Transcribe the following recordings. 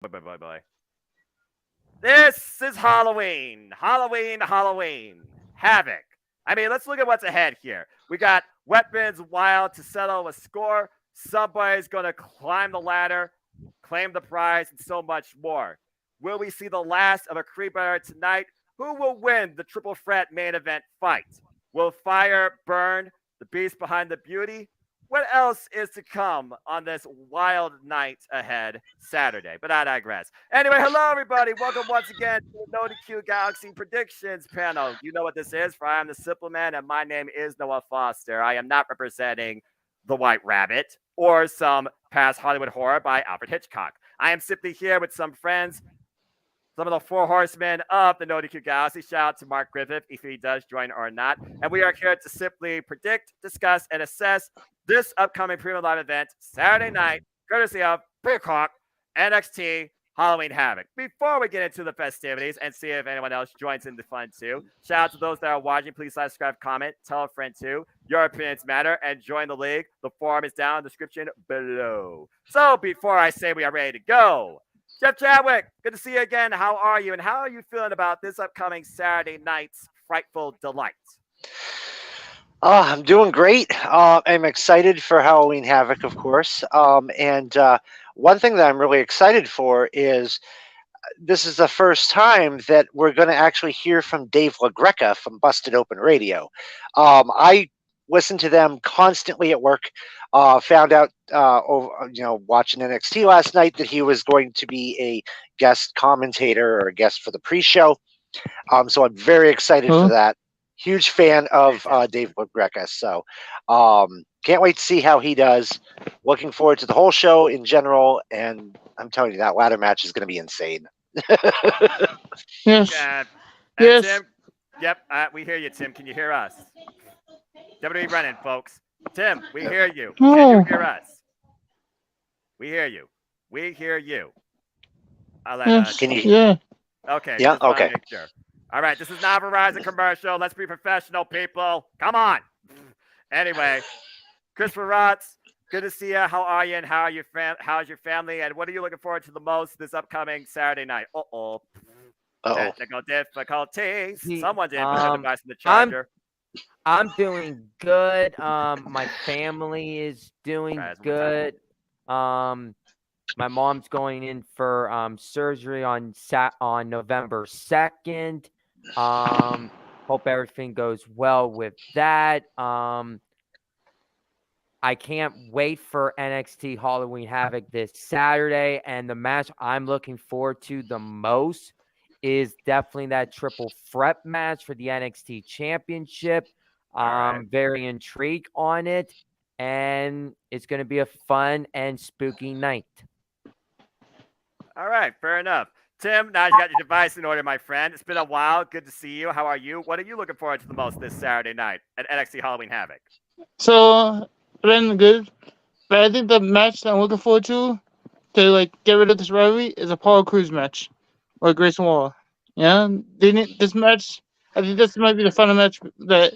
Boy. This is Halloween. Halloween. Havoc. I mean, let's look at what's ahead here. We got weapons wild to settle a score. Somebody's going to climb the ladder, claim the prize, and so much more. Will we see the last of a creeper tonight? Who will win the triple threat main event fight? Will fire burn the beast behind the beauty? What else is to come on this wild night ahead Saturday? But I digress. Anyway, hello, everybody. Welcome once again to the NoDQ Galaxy Predictions Panel. You know what this is, for I am the Simplin, and my name is Noah Foster. I am not representing The White Rabbit or some past Hollywood horror by Alfred Hitchcock. I am simply here with some friends, some of the four horsemen of the NoDQ Galaxy. Shout out to Mark Griffith if he does join or not. And we are here to simply predict, discuss, and assess this upcoming premium live event Saturday night, courtesy of Peacock NXT Halloween Havoc. Before we get into the festivities and see if anyone else joins in the fun too, shout out to those that are watching. Please like, subscribe, comment, tell a friend too. Your opinions matter, and join the league. The forum is down in the description below. So before I say we are ready to go, Jeff Chadwick, good to see you again. How are you? And how are you feeling about this upcoming Saturday night's Frightful Delight? I'm doing great. I'm excited for Halloween Havoc, of course. And one thing that I'm really excited for is this is the first time that we're going to actually hear from Dave LaGreca from Busted Open Radio. I listen to them constantly at work. Found out, watching NXT last night, that he was going to be a guest commentator or a guest for the pre-show. So I'm very excited for that. Huge fan of Dave LaGreca. So can't wait to see how he does. Looking forward to the whole show in general. And I'm telling you, that ladder match is going to be insane. Yes. Yes. Tim, yep, we hear you, Tim. Can you hear us? WWE running, folks. Tim, we hear you. Can you hear us? We hear you. We hear you. Can you? Yeah. Okay. Yeah. Okay. Sure. All right. This is not a Verizon commercial. Let's be professional, people. Come on. Anyway, Christopher Rotz, good to see you. How are you? And how's your family? And what are you looking forward to the most this upcoming Saturday night? Technical difficulties. Someone did put a device in the charger. I'm doing good. My family is doing good. My mom's going in for surgery on November 2nd. Hope everything goes well with that. I can't wait for NXT Halloween Havoc this Saturday, and the match I'm looking forward to the most is definitely that triple threat match for the NXT Championship. I'm very intrigued on it, and it's going to be a fun and spooky night. All right, fair enough. Tim, now you got your device in order, my friend. It's been a while. Good to see you. How are you? What are you looking forward to the most this Saturday night at NXT Halloween Havoc? So, been good. But I think the match that I'm looking forward to get rid of this rivalry is a Apollo Crews match or Grayson Waller. Yeah, they need this match. I think this might be the final match that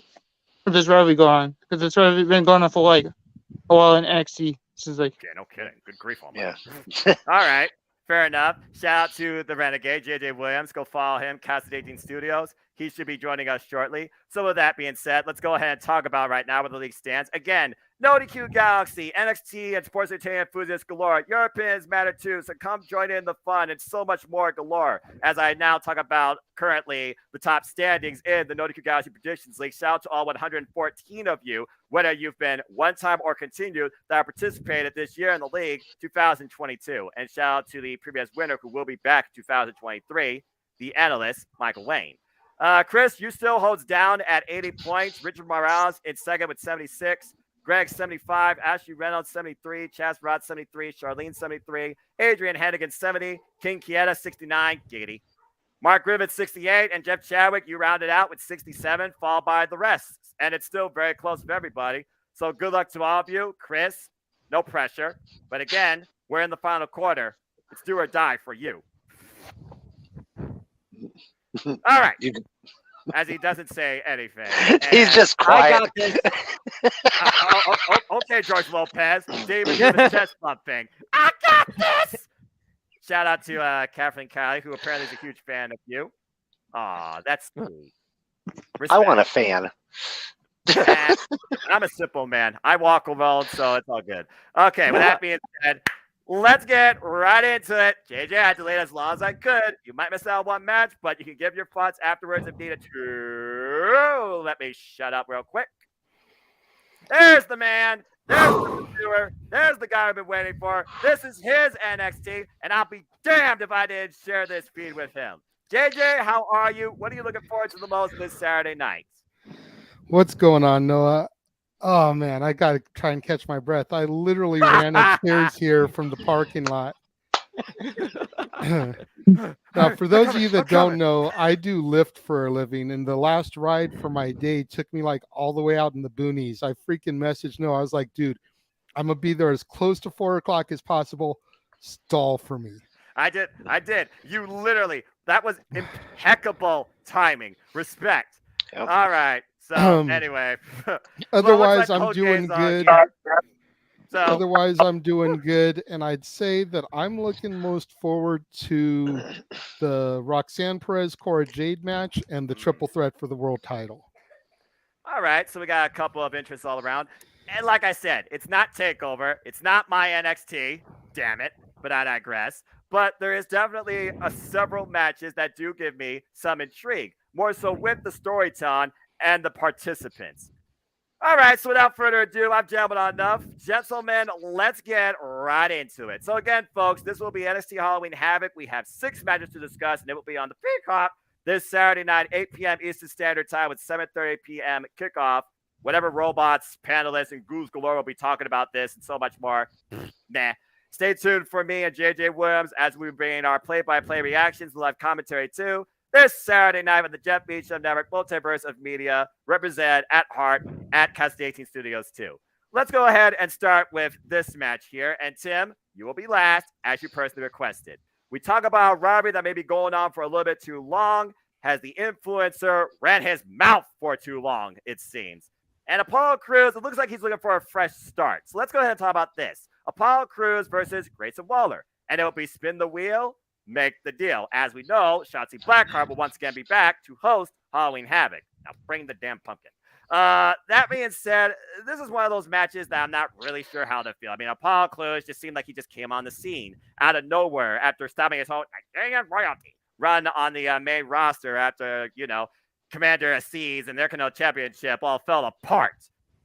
for this rivalry go on, because this rivalry been going on for like a while in NXT. This is like, yeah, no kidding. Good grief on yeah. All right. Fair enough. Shout out to the Renegade, JJ Williams. Go follow him, Castle 18 Studios. He should be joining us shortly. So with that being said, let's go ahead and talk about right now where the league stands. Again, NoDQ Galaxy, NXT, and sports entertainment enthusiasts galore. Your opinions matter too, so come join in the fun and so much more galore. As I now talk about currently the top standings in the NoDQ Galaxy Predictions League. Shout out to all 114 of you, whether you've been one-time or continued, that have participated this year in the league 2022. And shout out to the previous winner who will be back in 2023, the analyst, Michael Wayne. Chris, you still holds down at 80 points. Richard Morales in second with 76. Greg, 75. Ashley Reynolds, 73. Chaz Rod, 73. Charlene, 73. Adrian Hennigan, 70. King Kieta, 69. Giggity. Mark Griffith, 68. And Jeff Chadwick, you rounded out with 67, followed by the rest. And it's still very close with everybody. So good luck to all of you. Chris, no pressure. But again, we're in the final quarter. It's do or die for you. All right. As he doesn't say anything. He's just quiet. I got this. Okay, George Lopez. David, do the chest bumping. I got this. Shout out to Kathleen Kylie, who apparently is a huge fan of you. Aw, that's sweet. I want a Respect. fan. Man, I'm a simple man. I walk alone, so it's all good. Okay, with that being said, let's get right into it. JJ, I had to wait as long as I could. You might miss out on one match, but you can give your thoughts afterwards if needed to. Let me shut up real quick. There's the man. There's the viewer. There's the guy I've been waiting for. This is his NXT, and I'll be damned if I didn't share this feed with him. JJ, how are you? What are you looking forward to the most this Saturday night? What's going on, Noah? Oh man, I gotta try and catch my breath. I literally ran upstairs here from the parking lot. Now, for those of you that don't know, I do Lyft for a living, and the last ride for my day took me like all the way out in the boonies. I freaking messaged Noah. I was like, dude, I'm gonna be there as close to 4 o'clock as possible. Stall for me. I did. You literally, that was impeccable timing. Respect. Yep. All right. So anyway. Otherwise, well, I'm doing good. So Otherwise, I'm doing good, and I'd say that I'm looking most forward to the Roxanne Perez Cora Jade match and the triple threat for the world title. all right. So we got a couple of interests all around. And like I said, it's not TakeOver. It's not my NXT. Damn it. But I digress. But there is definitely several matches that do give me some intrigue. More so with the storytelling and the participants. All right, so without further ado, I've jabbered on enough. Gentlemen, let's get right into it. So again, folks, this will be NXT Halloween Havoc. We have 6 matches to discuss, and it will be on the Peacock this Saturday night, 8 p.m. Eastern Standard Time with 7:30 p.m. kickoff. Whatever robots, panelists, and ghouls galore will be talking about this and so much more. Nah. Stay tuned for me and JJ Williams as we bring our play-by-play reactions and live commentary too. This Saturday night at the Jeff Beacham Network Multiverse of Media, represent at heart at Cast 18 Studios 2. Let's go ahead and start with this match here. And Tim, you will be last as you personally requested. We talk about a rivalry that may be going on for a little bit too long. Has the influencer ran his mouth for too long, it seems. And Apollo Crews, it looks like he's looking for a fresh start. So let's go ahead and talk about this. Apollo Crews versus Grayson Waller. And it will be spin the wheel, make the deal. As we know, Shotzi Blackheart will once again be back to host Halloween Havoc. Now bring the damn pumpkin. That being said, this is one of those matches that I'm not really sure how to feel. I mean, Apollo Crews just seemed like he just came on the scene out of nowhere after stopping his whole Nigerian royalty run on the main roster after, Commander Aziz and their Intercontinental Championship all fell apart.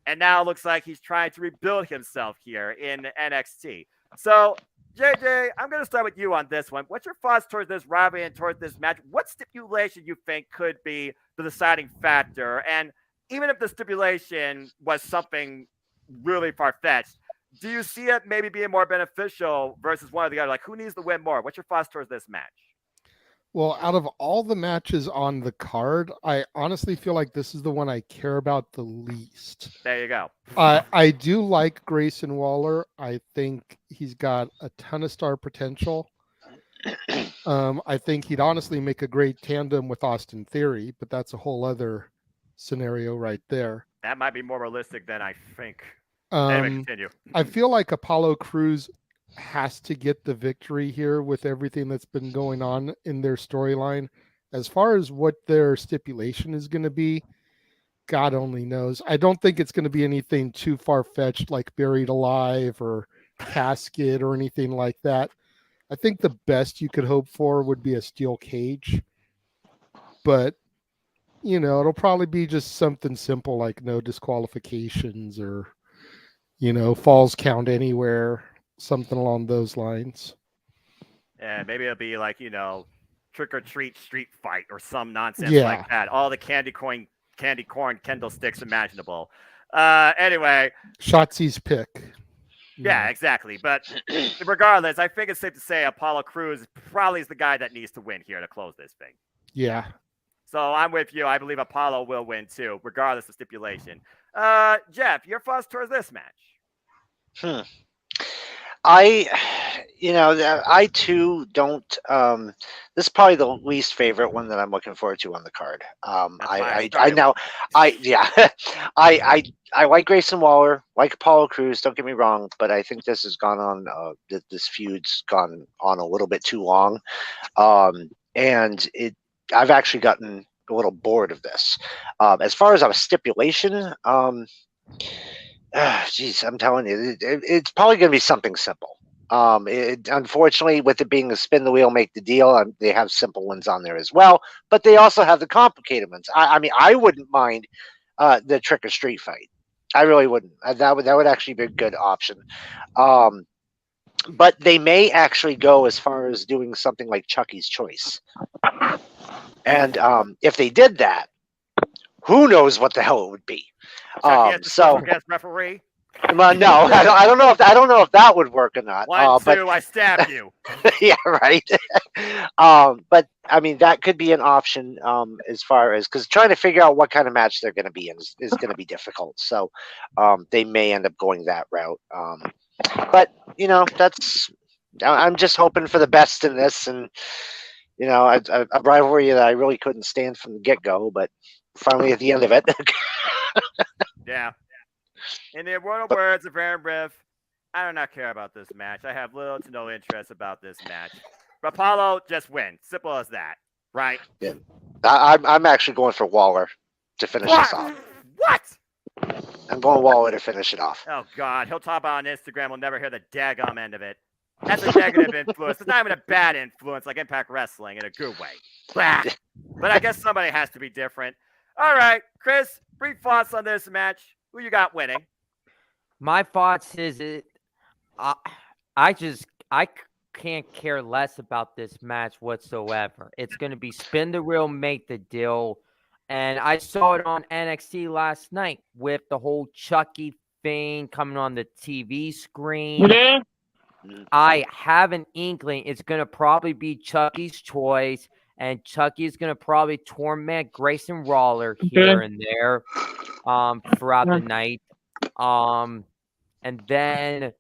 And now it looks like he's trying to rebuild himself here in NXT. So, JJ, I'm going to start with you on this one. What's your thoughts towards this rivalry and towards this match? What stipulation you think could be the deciding factor? And even if the stipulation was something really far-fetched, do you see it maybe being more beneficial versus one or the other? Like, who needs to win more? What's your thoughts towards this match? Well, out of all the matches on the card, I honestly feel like this is the one I care about the least. There you go. I do like Grayson Waller. I think he's got a ton of star potential. I think he'd honestly make a great tandem with Austin Theory, but that's a whole other scenario right there. That might be more realistic than I think. Anyway, continue. I feel like Apollo Crews has to get the victory here with everything that's been going on in their storyline. As far as what their stipulation is going to be, God only knows. I don't think it's going to be anything too far-fetched like Buried Alive or Casket or anything like that. I think the best you could hope for would be a steel cage. But, it'll probably be just something simple like no disqualifications or, falls count anywhere. Something along those lines. Yeah, maybe it'll be like, trick or treat street fight or some nonsense like that. All the candy corn Kendall sticks imaginable. Anyway. Shotzi's pick. Yeah, exactly. But regardless, I think it's safe to say Apollo Crews probably is the guy that needs to win here to close this thing. Yeah. So I'm with you. I believe Apollo will win too, regardless of stipulation. Jeff, your thoughts towards this match? I too don't. This is probably the least favorite one that I'm looking forward to on the card. That's why I I started now, with yeah, I like Grayson Waller, like Apollo Crews. Don't get me wrong, but I think this has gone on. This feud's gone on a little bit too long, and I've actually gotten a little bored of this. As far as a stipulation, geez, I'm telling you, it's probably going to be something simple. Unfortunately, with it being a spin the wheel, make the deal, they have simple ones on there as well, but they also have the complicated ones. I mean, I wouldn't mind the trick or street fight. I really wouldn't. That would actually be a good option. Um, but they may actually go as far as doing something like Chucky's Choice. And if they did that, who knows what the hell it would be. Chucky as the So special guest referee. well, no, I don't know if that would work or not. 1, 2, But I stabbed you. yeah, right. But I mean, that could be an option as far as because trying to figure out what kind of match they're going to be in is going to be difficult. So they may end up going that route. But that's I'm just hoping for the best in this, and a rivalry that I really couldn't stand from the get go, but finally at the end of it. Yeah. In the immortal words of Aaron Riff, I do not care about this match. I have little to no interest about this match. Apollo, just win. Simple as that. Right? Yeah. I'm actually going for Waller to finish this off. What? I'm going Waller to finish it off. Oh, God. He'll talk about it on Instagram. We'll never hear the daggum end of it. That's a negative influence. It's not even a bad influence like Impact Wrestling in a good way. Blah. But I guess somebody has to be different. All right, Chris, brief thoughts on this match. Who you got winning? My thoughts is I can't care less about this match whatsoever. It's going to be spin the wheel, make the deal. And I saw it on NXT last night with the whole Chucky thing coming on the TV screen. Yeah. I have an inkling it's going to probably be Chucky's Choice, and Chucky's going to probably torment Grayson Waller here and there throughout the night. And then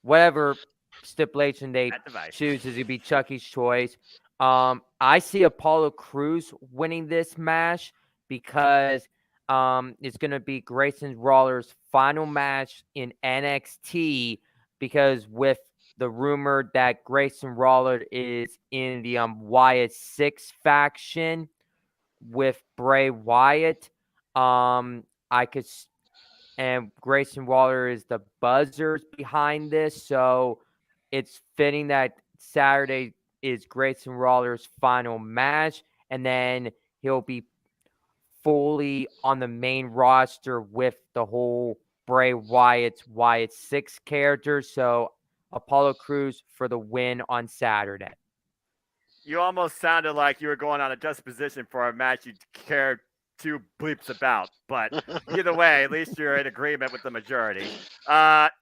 whatever stipulation they choose is to be Chucky's Choice. I see Apollo Crews winning this match because it's going to be Grayson Waller's final match in NXT, because with the rumor that Grayson Waller is in the Wyatt 6 faction with Bray Wyatt, and Grayson Waller is the buzzers behind this, so it's fitting that Saturday is Grayson Waller's final match, and then he'll be fully on the main roster with the whole Bray Wyatt 6 character. So Apollo Crews for the win on Saturday. You almost sounded like you were going on a juxtaposition for a match you cared two bleeps about, but either way, at least you're in agreement with the majority.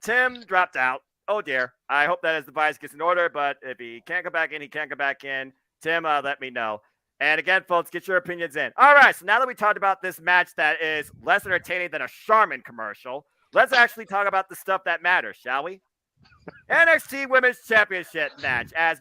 Tim dropped out. Oh dear. I hope that his device gets in order, but if he can't come back in, he can't come back in. Tim, let me know. And again, folks, get your opinions in. All right, so now that we talked about this match that is less entertaining than a Charmin commercial, let's actually talk about the stuff that matters, shall we? NXT Women's Championship match as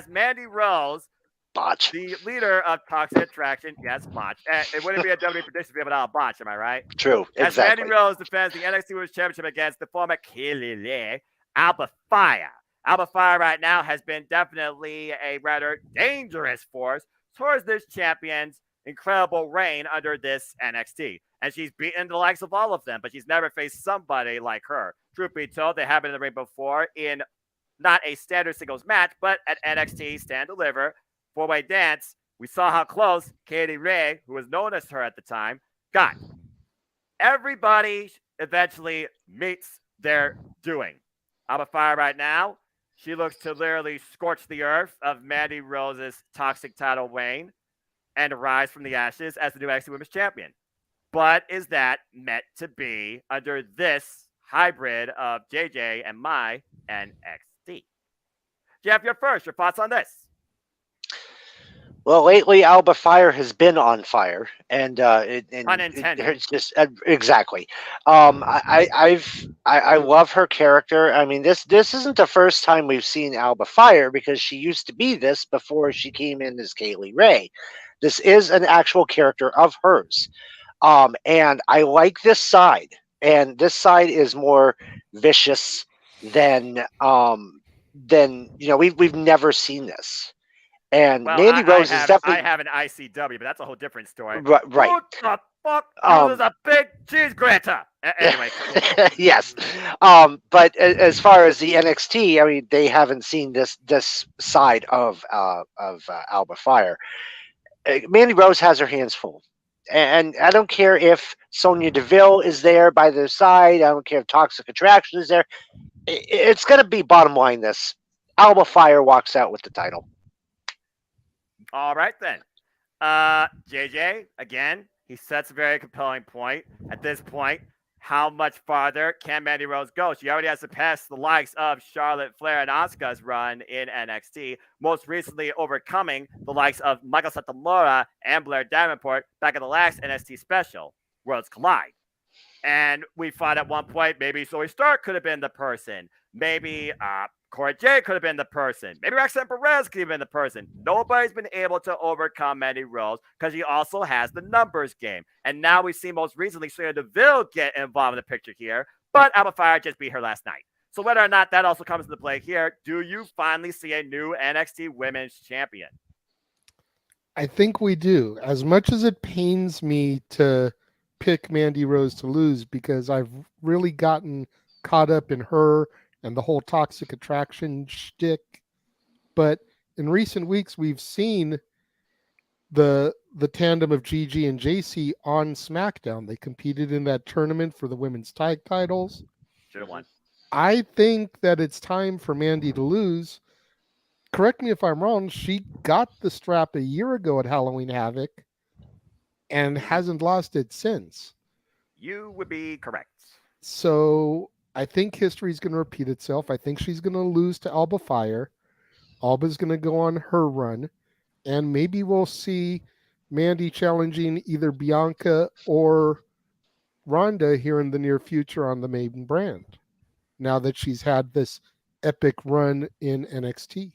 Mandy Rose, Botch. the leader of Toxic Attraction. Yes, botch. It wouldn't be a WWE prediction without a botch, am I right? True, as exactly. Mandy Rose defends the NXT Women's Championship against the former Killy Alba Fire. Alba Fire right now has been definitely a rather dangerous force towards this champion's incredible reign under this NXT. And she's beaten the likes of all of them, but she's never faced somebody like her. Truth be told, they have been in the ring before in not a standard singles match, but at NXT Stand Deliver, 4-way dance. We saw how close Katie Ray, who was known as her at the time, got. Everybody eventually meets their doing. Alba Fire right now, she looks to literally scorch the earth of Mandy Rose's toxic title reign and rise from the ashes as the new NXT Women's Champion. But is that meant to be under this hybrid of JJ and my NXT? Jeff, you're first. Your thoughts on this? Well, lately Alba Fire has been on fire, and Unintended. it's just exactly. I love her character. I mean, this isn't the first time we've seen Alba Fire because she used to be this before she came in as Kaylee Ray. This is an actual character of hers, and I like this side. And this side is more vicious than we've never seen this. And Well, Mandy Rose is I definitely have an ICW, but that's a whole different story. right. Who the fuck Um, uses a big cheese grater? Anyway, yes. But as far as the NXT, I mean, they haven't seen this side of Alba Fire. Mandy Rose has her hands full, and I don't care if Sonya Deville is there by their side. I don't care if Toxic Attraction is there. It's going to be bottom line. This Alba Fire walks out with the title. all right then. JJ, again, he sets a very compelling point. At this point, how much farther can Mandy Rose go? She already has to pass the likes of Charlotte Flair and Asuka's run in NXT, most recently overcoming the likes of Michael Satomura and Blair Davenport back at the last NXT special, Worlds Collide. And we thought at one point maybe Zoe Stark could have been the person. Maybe Cora Jade could have been the person. Maybe Roxanne Perez could have been the person. Nobody's been able to overcome Mandy Rose because he also has the numbers game. And now we see most recently Sonya Deville get involved in the picture here. But Alba Fire just beat her last night. So whether or not that also comes into play here, do you finally see a new NXT Women's Champion? I think we do. As much as it pains me to pick Mandy Rose to lose because I've really gotten caught up in her and the whole Toxic Attraction shtick. But in recent weeks, we've seen the tandem of Gigi and JC on SmackDown. They competed in that tournament for the women's tag titles. Should have won. I think that it's time for Mandy to lose. Correct me if I'm wrong. She got the strap a year ago at Halloween Havoc and hasn't lost it since. You would be correct. So I think history is going to repeat itself. I think she's going to lose to Alba Fire. Alba's going to go on her run. And maybe we'll see Mandy challenging either Bianca or Ronda here in the near future on the main brand. Now that she's had this epic run in NXT.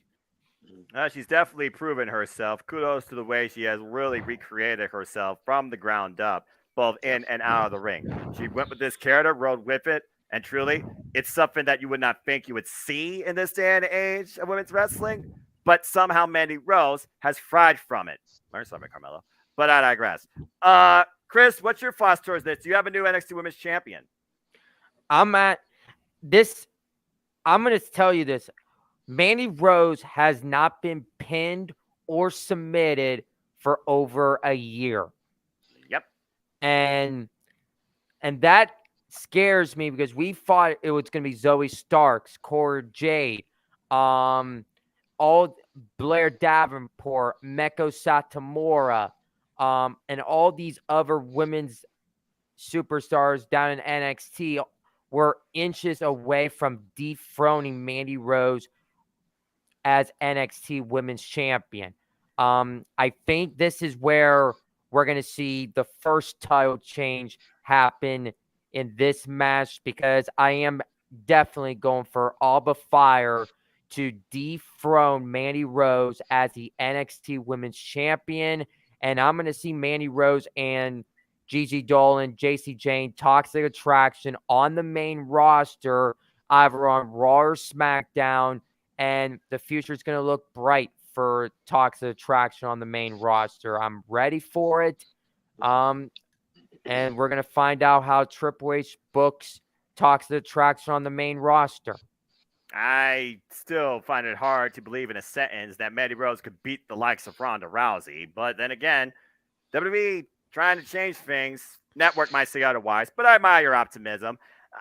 She's definitely proven herself. Kudos to the way she has really recreated herself from the ground up, both in and out of the ring. She went with this character, rode with it, and truly, it's something that you would not think you would see in this day and age of women's wrestling, but somehow Mandy Rose has fried from it. Sorry, Carmelo. But I digress. Chris, what's your thoughts towards this? Do you have a new NXT Women's Champion? I'm going to tell you this. Mandy Rose has not been pinned or submitted for over a year. Yep. And that scares me because we thought it was going to be Zoe Starks, Cora Jade, all Blair Davenport, Meko Satomura, and all these other women's superstars down in NXT were inches away from dethroning Mandy Rose as NXT Women's Champion. I think this is where we're going to see the first title change happen in this match because I am definitely going for Alba Fire to dethrone Mandy Rose as the NXT Women's Champion. And I'm going to see Mandy Rose and Gigi Dolan, JC Jane, Toxic Attraction on the main roster, either on Raw or SmackDown. And the future is going to look bright for Toxic Attraction on the main roster. I'm ready for it. And we're going to find out how Triple H books Toxic Attraction on the main roster. I still find it hard to believe in a sentence that Mandy Rose could beat the likes of Ronda Rousey. But then again, WWE trying to change things. Network might say otherwise, but I admire your optimism.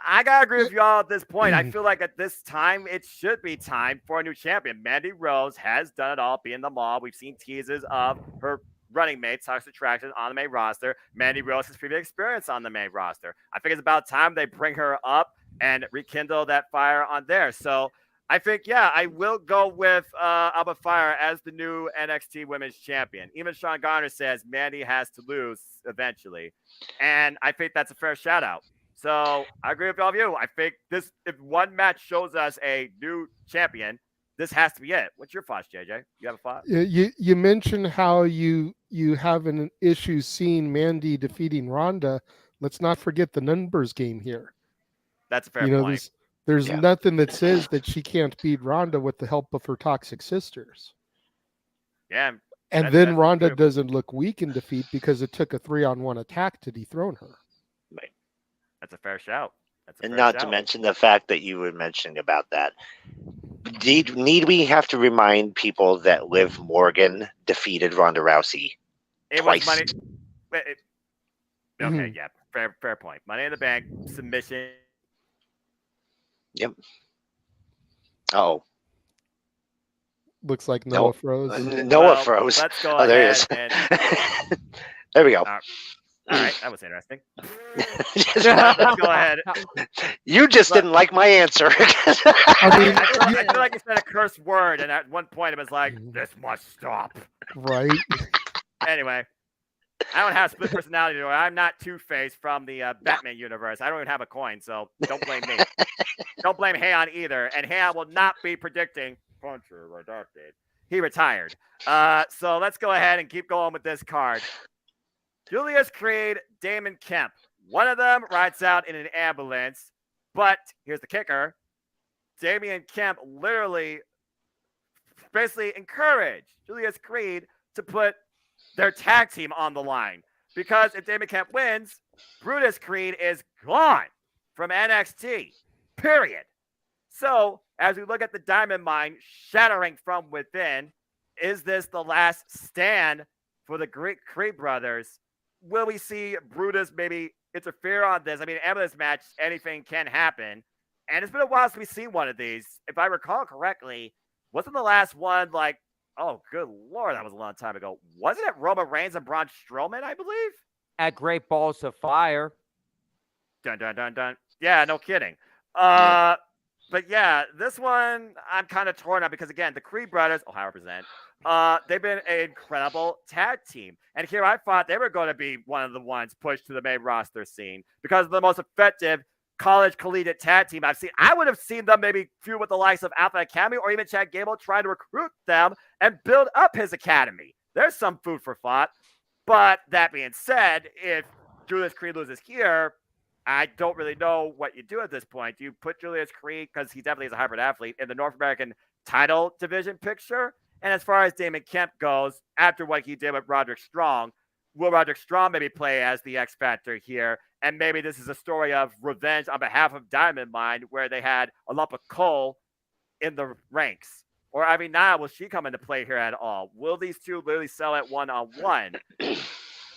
I got to agree with you all at this point. I feel like at this time, it should be time for a new champion. Mandy Rose has done it all, being the mall. We've seen teases of her running mate, Toxic Attraction, on the main roster. Mandy Rose has previous experience on the main roster. I think it's about time they bring her up and rekindle that fire on there. So I think, yeah, I will go with Alba Fire as the new NXT Women's Champion. Even Sean Garner says Mandy has to lose eventually. And I think that's a fair shout out. So I agree with all of you. I think this, if one match shows us a new champion, this has to be it. What's your thoughts, JJ? You have a thought? You mentioned how you have an issue seeing Mandy defeating Ronda. Let's not forget the numbers game here. That's a fair point. There's Yeah. nothing that says that she can't beat Ronda with the help of her toxic sisters. Yeah. And That's- then that's Ronda true. doesn't look weak in defeat because it took a 3-on-1 attack to dethrone her. That's a fair shout. That's a And fair not to shout. mention the fact that you were mentioning about that. Need we have to remind people that Liv Morgan defeated Ronda Rousey It twice? was money. Okay, Mhm. yeah, fair point. Money in the Bank submission. Yep. Oh, Looks like No. Noah froze. Noah Well, froze. Let's go Oh, there he ahead is. and There we go. all right, that was interesting. Let's go ahead. You just But- didn't like my answer. I mean, I feel like you said a curse word, and at one point it was like, "This must stop." right? Anyway, I don't have split personality disorder. I'm not Two-Face from the Batman universe. I don't even have a coin, so don't blame me. Don't blame Heian either. And Heian will not be predicting Puncher redacted. He retired. So let's go ahead and keep going with this card. Julius Creed, Damon Kemp. One of them rides out in an ambulance, but here's the kicker. Damian Kemp literally basically encouraged Julius Creed to put their tag team on the line. Because if Damon Kemp wins, Brutus Creed is gone from NXT. Period. So, as we look at the Diamond Mine shattering from within, is this the last stand for the Creed brothers? Will we see Brutus maybe interfere on this? I mean, in this match, anything can happen. And it's been a while since we've seen one of these. If I recall correctly, wasn't the last one like, oh, good Lord, that was a long time ago. Wasn't it Roman Reigns and Braun Strowman, I believe? At Great Balls of Fire. Dun, dun, dun, dun. Yeah, no kidding. But yeah, this one I'm kind of torn on because, again, the Creed brothers, Ohio represent, they've been an incredible tag team. And here I thought they were going to be one of the ones pushed to the main roster scene because of the most effective college collegiate tag team I've seen. I would have seen them maybe feud with the likes of Alpha Academy or even Chad Gable trying to recruit them and build up his academy. There's some food for thought. But that being said, if Julius Creed loses here, I don't really know what you do at this point. Do you put Julius Creed, because he definitely is a hybrid athlete, in the North American title division picture? And as far as Damon Kemp goes, after what he did with Roderick Strong, will Roderick Strong maybe play as the X Factor here? And maybe this is a story of revenge on behalf of Diamond Mine, where they had a lump of coal in the ranks. Or Ivy Nile, will she come into play here at all? Will these two literally sell at one-on-one?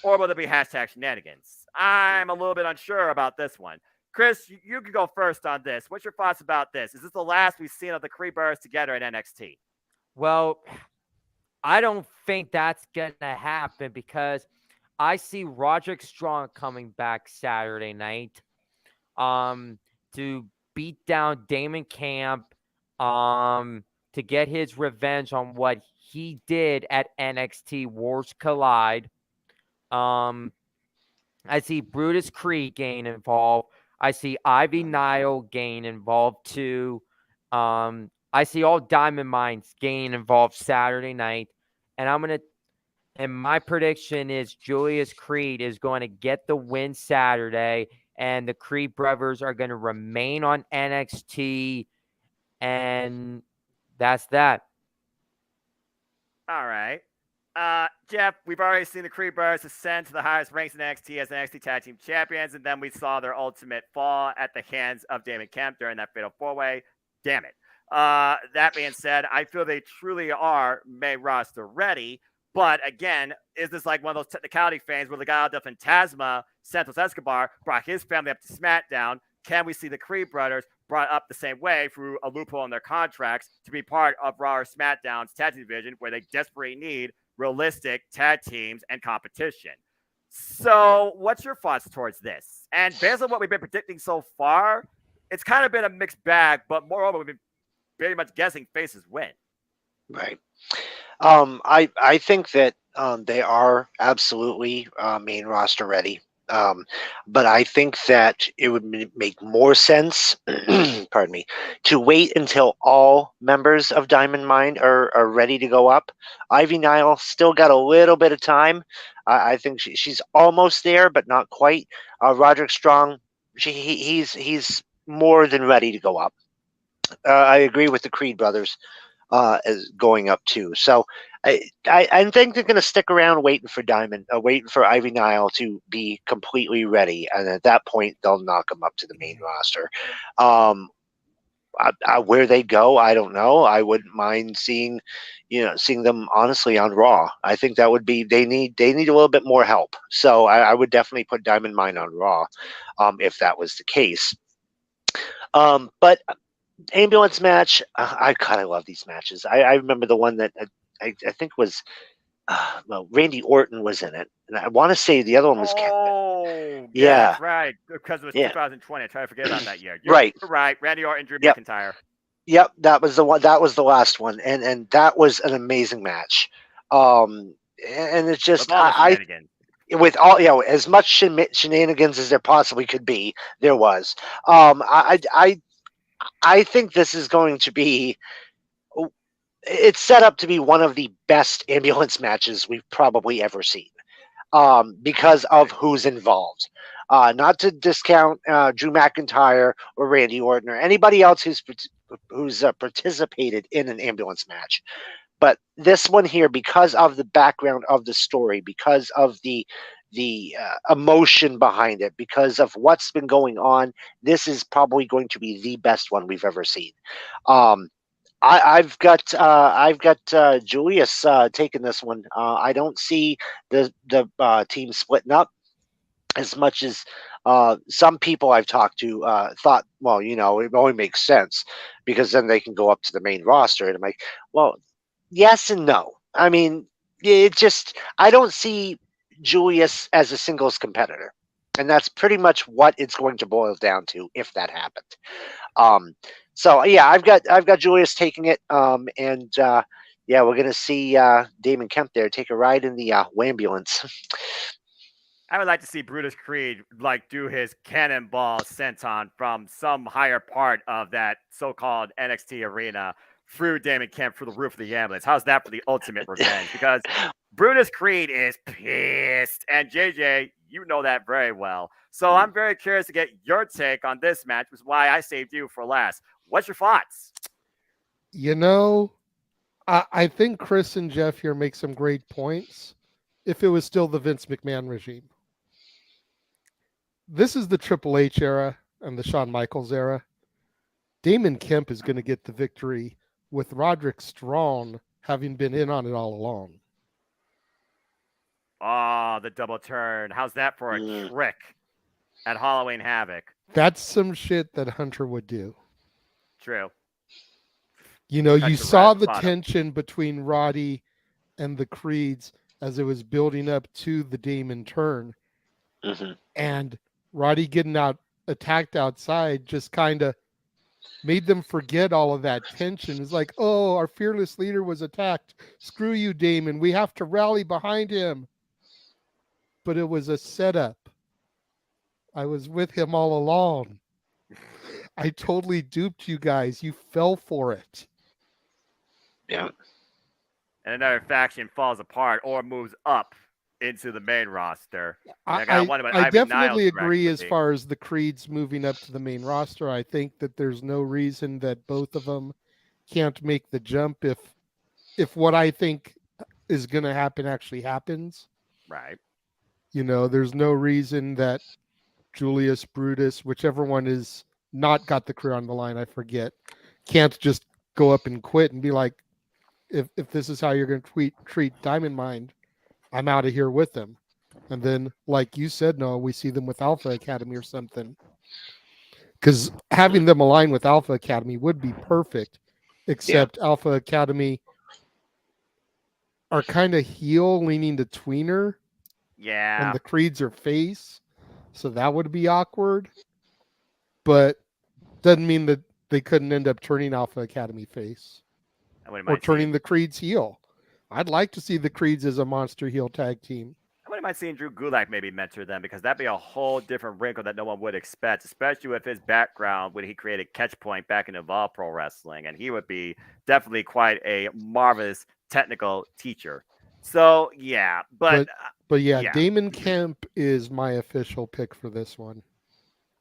Or will there be hashtag shenanigans? I'm a little bit unsure about this one. Chris, you can go first on this. What's your thoughts about this? Is this the last we've seen of the Creed brothers together in NXT? Well, I don't think that's going to happen because I see Roderick Strong coming back Saturday night to beat down Damon Camp, to get his revenge on what he did at NXT Wars Collide. I see Brutus Creed gain involved. I see Ivy Nile gain involved too. I see all Diamond Mines gain involved Saturday night. And my prediction is Julius Creed is going to get the win Saturday, and the Creed brothers are going to remain on NXT, and that's that. All right. Jeff, we've already seen the Creed brothers ascend to the highest ranks in NXT as NXT Tag Team Champions, and then we saw their ultimate fall at the hands of Damon Kemp during that Fatal 4-Way. Damn it. That being said, I feel they truly are main roster ready. But again, is this like one of those technicality things where the guy out of Phantasma, Santos Escobar, brought his family up to SmackDown? Can we see the Creed brothers brought up the same way through a loophole in their contracts to be part of Raw or SmackDown's tag team division where they desperately need realistic tag teams and competition? So what's your thoughts towards this? And based on what we've been predicting so far, it's kind of been a mixed bag, but moreover, we've been pretty much guessing faces win. Right. I think that they are absolutely main roster ready. But I think that it would make more sense, pardon me, to wait until all members of Diamond Mine are ready to go up. Ivy Nile still got a little bit of time. I think she's almost there, but not quite. Roderick Strong, he's more than ready to go up. I agree with the Creed brothers as going up too. So I think they're going to stick around waiting for Diamond, waiting for Ivy Nile to be completely ready, and at that point they'll knock them up to the main roster. Where they go, I don't know. I wouldn't mind seeing them honestly on Raw. I think that would be they need a little bit more help. So I would definitely put Diamond Mine on Raw, if that was the case. But ambulance match, I kind of love these matches. I remember the one that I think was Randy Orton was in it, and I want to say the other one was Oh, Yeah. that's right. Because it was Yeah. 2020. I try to forget about that year. You're Right. right. Randy Orton, Drew Yep. McIntyre. Yep, that was the one. That was the last one, and that was an amazing match. And it's just With all the shenanigans. with all as much shenanigans as there possibly could be, there was. I think this is going to be. It's set up to be one of the best ambulance matches we've probably ever seen, because of who's involved. Not to discount Drew McIntyre or Randy Orton or anybody else who's participated in an ambulance match, but this one here, because of the background of the story, because of the emotion behind it, because of what's been going on, this is probably going to be the best one we've ever seen. I've got Julius taking this one. I don't see the team splitting up as much as some people I've talked to thought. Well, it only makes sense because then they can go up to the main roster, and I'm like, well, yes and no. I mean, I don't see Julius as a singles competitor, and that's pretty much what it's going to boil down to if that happened. So yeah, I've got Julius taking it, and yeah, we're gonna see Damon Kemp there take a ride in the Wambulance. I would like to see Brutus Creed do his cannonball senton from some higher part of that so-called NXT arena through Damon Kemp through the roof of the ambulance. How's that for the ultimate revenge? Because Brutus Creed is pissed, and JJ, you know that very well. So I'm very curious to get your take on this match, which is why I saved you for last. What's your thoughts? I think Chris and Jeff here make some great points. If it was still the Vince McMahon regime, this is the Triple H era and the Shawn Michaels era. Damon Kemp is going to get the victory with Roderick Strong having been in on it all along. Oh, the double turn. How's that for a trick at Halloween Havoc? That's some shit that Hunter would do. True. You saw the tension between Roddy and the Creeds as it was building up to the Damon turn. Mm-hmm. And Roddy getting attacked outside just kind of made them forget all of that tension. It's like, oh, our fearless leader was attacked. Screw you, Damon. We have to rally behind him. But it was a setup. I was with him all along. I totally duped you guys. You fell for it. Yeah. And another faction falls apart or moves up into the main roster. I definitely agree as far as the Creeds moving up to the main roster. I think that there's no reason that both of them can't make the jump if what I think is going to happen actually happens. Right. There's no reason that Julius, Brutus, whichever one is not got the career on the line, I forget, can't just go up and quit and be like, if this is how you're going to treat Diamond Mine, I'm out of here with them. And then, like you said, Noah, we see them with Alpha Academy or something. Because having them align with Alpha Academy would be perfect, except Alpha Academy are kind of heel leaning to tweener. Yeah. And the Creeds are face. So that would be awkward. But doesn't mean that they couldn't end up turning Alpha Academy face or turning the Creeds heel. I'd like to see the Creeds as a monster heel tag team. I wouldn't mind seeing Drew Gulak maybe mentor them, because that'd be a whole different wrinkle that no one would expect, especially with his background when he created Catchpoint back in Evolve Pro Wrestling, and he would be definitely quite a marvelous technical teacher. So yeah, but yeah, Damon Kemp is my official pick for this one.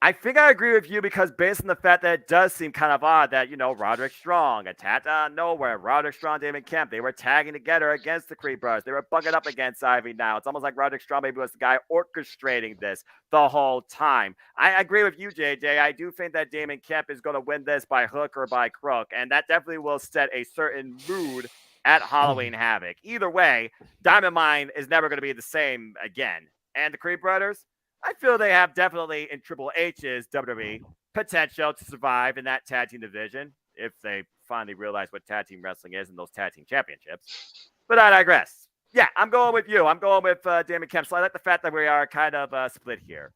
I think I agree with you, because based on the fact that it does seem kind of odd that, Roderick Strong attacked out of nowhere. Roderick Strong, Damon Kemp, they were tagging together against the Creed Brothers. They were bugging up against Ivy now. It's almost like Roderick Strong maybe was the guy orchestrating this the whole time. I agree with you, JJ. I do think that Damon Kemp is going to win this by hook or by crook, and that definitely will set a certain mood at Halloween Havoc. Either way, Diamond Mine is never going to be the same again. And the Creed Brothers, I feel they have definitely in Triple H's WWE potential to survive in that tag team division if they finally realize what tag team wrestling is and those tag team championships. But I digress. Yeah, I'm going with you. I'm going with Damon Kemp. So I like the fact that we are kind of split here.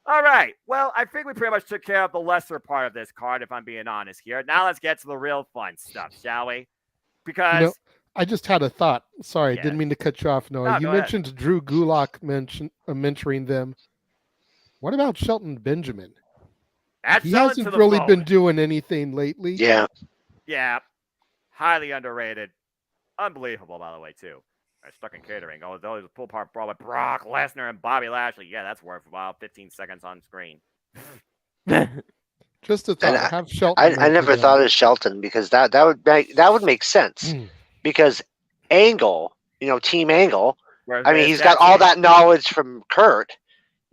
All right. Well, I think we pretty much took care of the lesser part of this card, if I'm being honest here. Now let's get to the real fun stuff, shall we? Because I just had a thought. Sorry, didn't mean to cut you off, Noah. You mentioned Drew Gulak mentoring them. What about Shelton Benjamin? He hasn't really been doing anything lately. Yeah. Yeah. Highly underrated. Unbelievable, by the way, too. Stuck in catering. Oh, those pull part brawl with Brock Lesnar and Bobby Lashley. Yeah, that's worth about 15 seconds on screen. Just a thought. Have Shelton. I never thought of Shelton, because that would make sense. Because Angle, Team Angle. I mean, he's got all that knowledge from Kurt.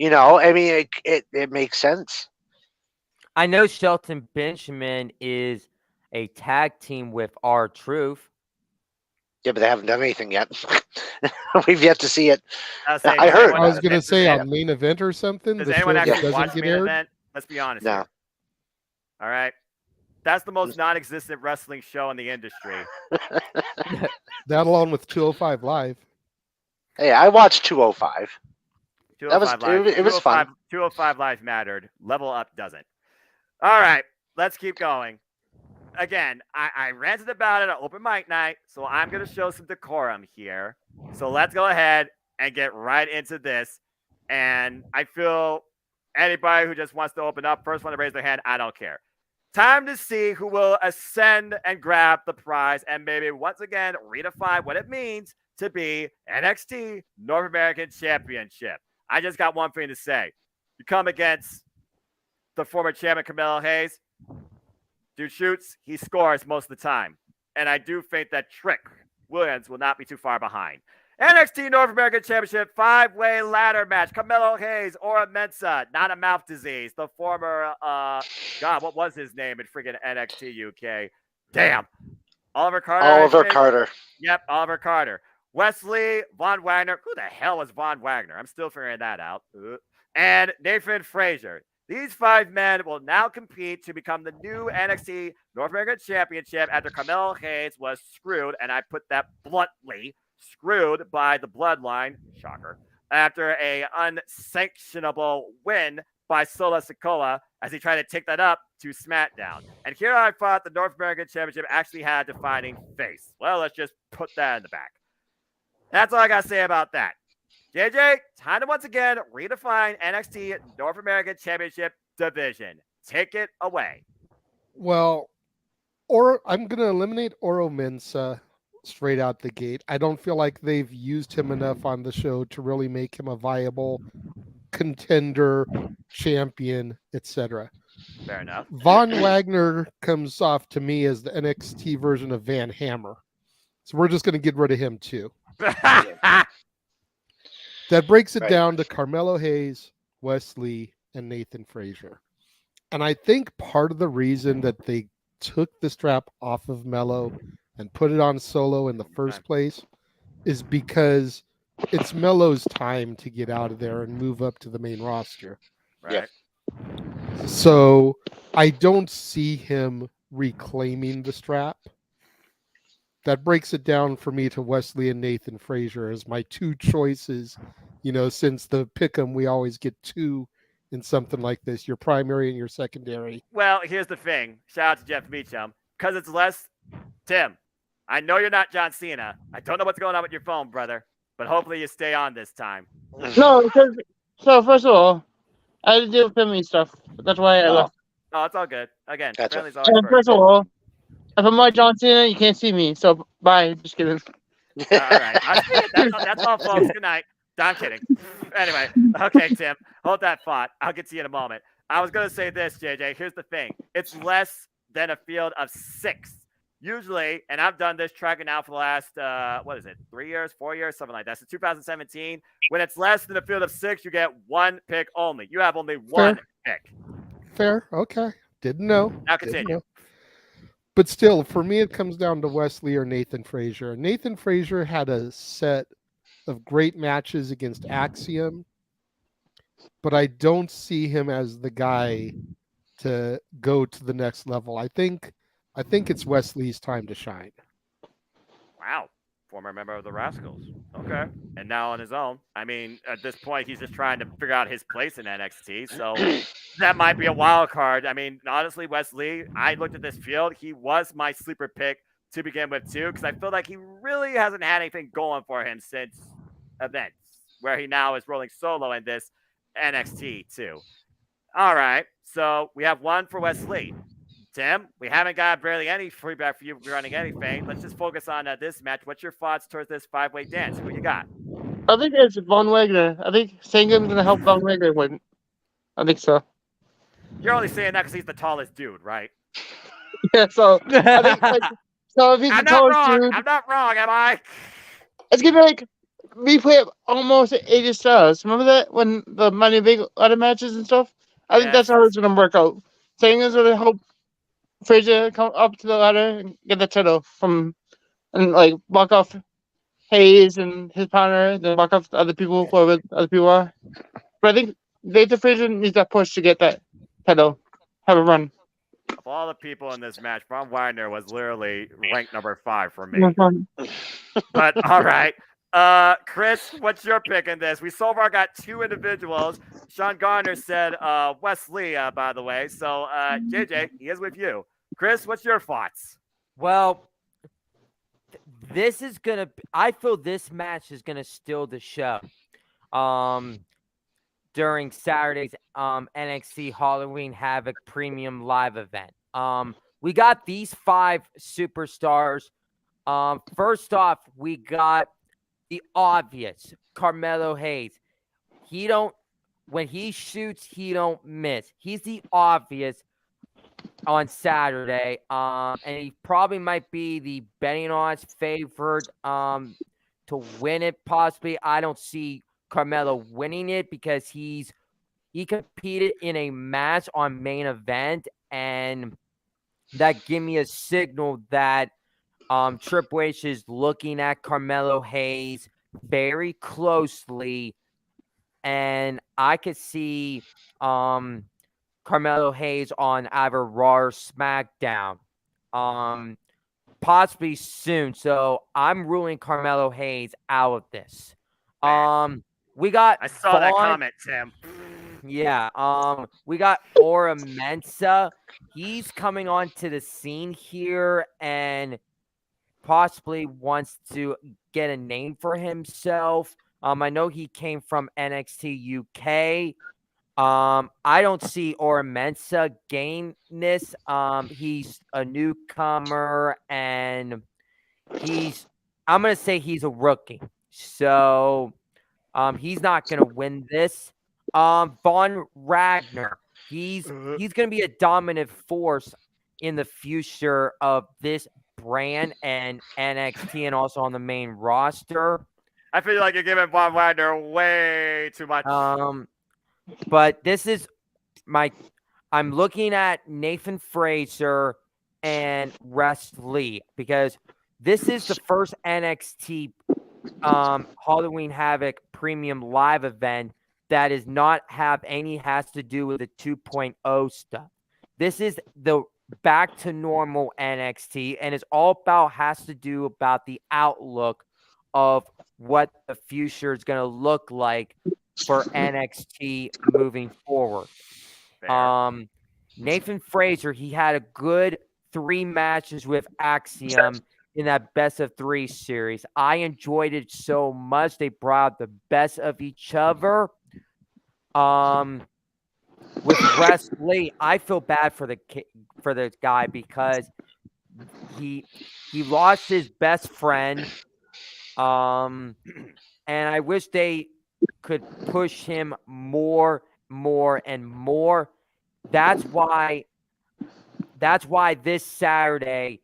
I mean, it makes sense. I know Shelton Benjamin is a tag team with R-Truth. Yeah, but they haven't done anything yet. We've yet to see it. I heard. I was going to say on main event or something. Does anyone actually watch main event? Let's be honest. No. Here. All right. That's the most non-existent wrestling show in the industry. That along with 205 Live. Hey, I watched 205. That was it was fun. 205 Live mattered. Level Up doesn't. All right, let's keep going. Again, I ranted about it on open mic night, so I'm going to show some decorum here. So let's go ahead and get right into this. And I feel anybody who just wants to open up, first one to raise their hand, I don't care. Time to see who will ascend and grab the prize and maybe once again redefine what it means to be NXT North American Championship. I just got one thing to say. You come against the former champion, Carmelo Hayes. Dude shoots, he scores most of the time. And I do think that Trick Williams will not be too far behind. NXT North American Championship 5-way ladder match. Carmelo Hayes, Ora Mensa, not a mouth disease. The former, what was his name in freaking NXT UK? Damn. Oliver Carter. Oliver Carter. Yep, Oliver Carter. Wesley Von Wagner. Who the hell is Von Wagner? I'm still figuring that out. And Nathan Frazier. These 5 men will now compete to become the new NXT North American Championship after Carmelo Hayes was screwed, and I put that bluntly, screwed by the Bloodline, shocker, after a unsanctionable win by Sola Sikoa as he tried to take that up to SmackDown. And here I thought the North American Championship actually had a defining face. Well, let's just put that in the back. That's all I got to say about that. JJ, time to once again redefine NXT North American Championship division. Take it away. Well, I'm going to eliminate Oro Mensah straight out the gate. I don't feel like they've used him enough on the show to really make him a viable contender, champion, etc. Fair enough. Von Wagner comes off to me as the NXT version of Van Hammer. So we're just going to get rid of him too. That breaks it down to Carmelo Hayes, Wesley, and Nathan Frazier. And I think part of the reason that they took the strap off of Melo and put it on Solo in the first place is because it's Melo's time to get out of there and move up to the main roster. Right. So I don't see him reclaiming the strap. That breaks it down for me to Wesley and Nathan Frazier as my 2 choices. Since the pick'em, we always get 2 in something like this, your primary and your secondary. Well, here's the thing. Shout out to Jeff Meacham. Because it's less. Tim, I know you're not John Cena. I don't know what's going on with your phone, brother. But hopefully you stay on this time. No, because so first of all, I had to deal with family stuff. That's why I left. Oh, it's all good. Again, Gotcha. family's always And first. first of all, if I'm like John Cena, you can't see me. So bye. Just kidding. All right. That's all, folks. Good night. No, I'm kidding. Anyway, okay, Tim, hold that thought. I'll get to you in a moment. I was going to say this, JJ. Here's the thing. It's less than a field of 6. Usually, and I've done this tracking now for the last, 3 years, 4 years, something like that. Since 2017, when it's less than a field of 6, you get 1 pick only. You have only 1 pick. Fair. Okay. Didn't know. Now Didn't continue. know. But still, for me, it comes down to Wesley or Nathan Frazier. Nathan Frazier had a set of great matches against Axiom, but I don't see him as the guy to go to the next level. I think it's Wesley's time to shine. Wow. Former member of the Rascals. Okay. And now on his own. I mean, at this point, he's just trying to figure out his place in NXT. So that might be a wild card. I mean, honestly, Wesley, I looked at this field. He was my sleeper pick to begin with, too, because I feel like he really hasn't had anything going for him since events, where he now is rolling solo in this NXT, too. All right. So we have 1 for Wesley. Tim, we haven't got barely any feedback for you running anything. Let's just focus on this match. What's your thoughts towards this 5-way dance? Who you got? I think it's Von Wagner. I think Sangham's gonna help Von Wagner win. I think so. You're only saying that because he's the tallest dude, right? Yeah. So I think so. If he's I'm the not tallest wrong. dude, I'm not wrong, am I? it's gonna be like replay almost AJ Styles. Remember that when the Money Big ladder matches and stuff? I think that's Yes. how it's gonna work out. Sangham's gonna help Frazier come up to the ladder and get the title from, and like block off Hayes and his partner, then block off the other people, whoever the other people are. But I think Nathan Frazier needs that push to get that title, have a run. Of all the people in this match, Von Wagner was literally ranked number 5 for me. Mm-hmm. But all right. Chris, what's your pick in this? We so far got 2 individuals. Sean Garner said Wesley, by the way. So JJ, he is with you. Chris, what's your thoughts? Well, this is gonna. I feel this match is gonna steal the show. During Saturday's NXT Halloween Havoc Premium Live event. We got these 5 superstars. First off, we got the obvious Carmelo Hayes. When he shoots, he don't miss. He's the obvious on Saturday. And he probably might be the betting odds favored to win it, possibly. I don't see Carmelo winning it because he competed in a match on main event, and that give me a signal that Triple H is looking at Carmelo Hayes very closely, and I could see Carmelo Hayes on either Raw or SmackDown, possibly soon. So I'm ruling Carmelo Hayes out of this. We got I saw that comment, Tim. Yeah. We got Aura Mensa. He's coming onto the scene here and possibly wants to get a name for himself. I know he came from NXT UK. I don't see Aura Mensa gain this. He's a newcomer and I'm gonna say he's a rookie. So he's not gonna win this. Von Wagner, he's gonna be a dominant force in the future of this brand and NXT and also on the main roster. I feel like you're giving Von Wagner way too much. But this is I'm looking at Nathan Frazier and Wesley because this is the first NXT Halloween Havoc Premium Live event that has to do with the 2.0 stuff. This is the back to normal NXT, and it's all has to do about the outlook of what the future is going to look like for NXT moving forward. Fair. Nathan Fraser, he had a good 3 matches with Axiom in that best of 3 series. I enjoyed it so much. They brought the best of each other. With Wesley, I feel bad for the guy because he lost his best friend. And I wish they could push him more and more. That's why this Saturday,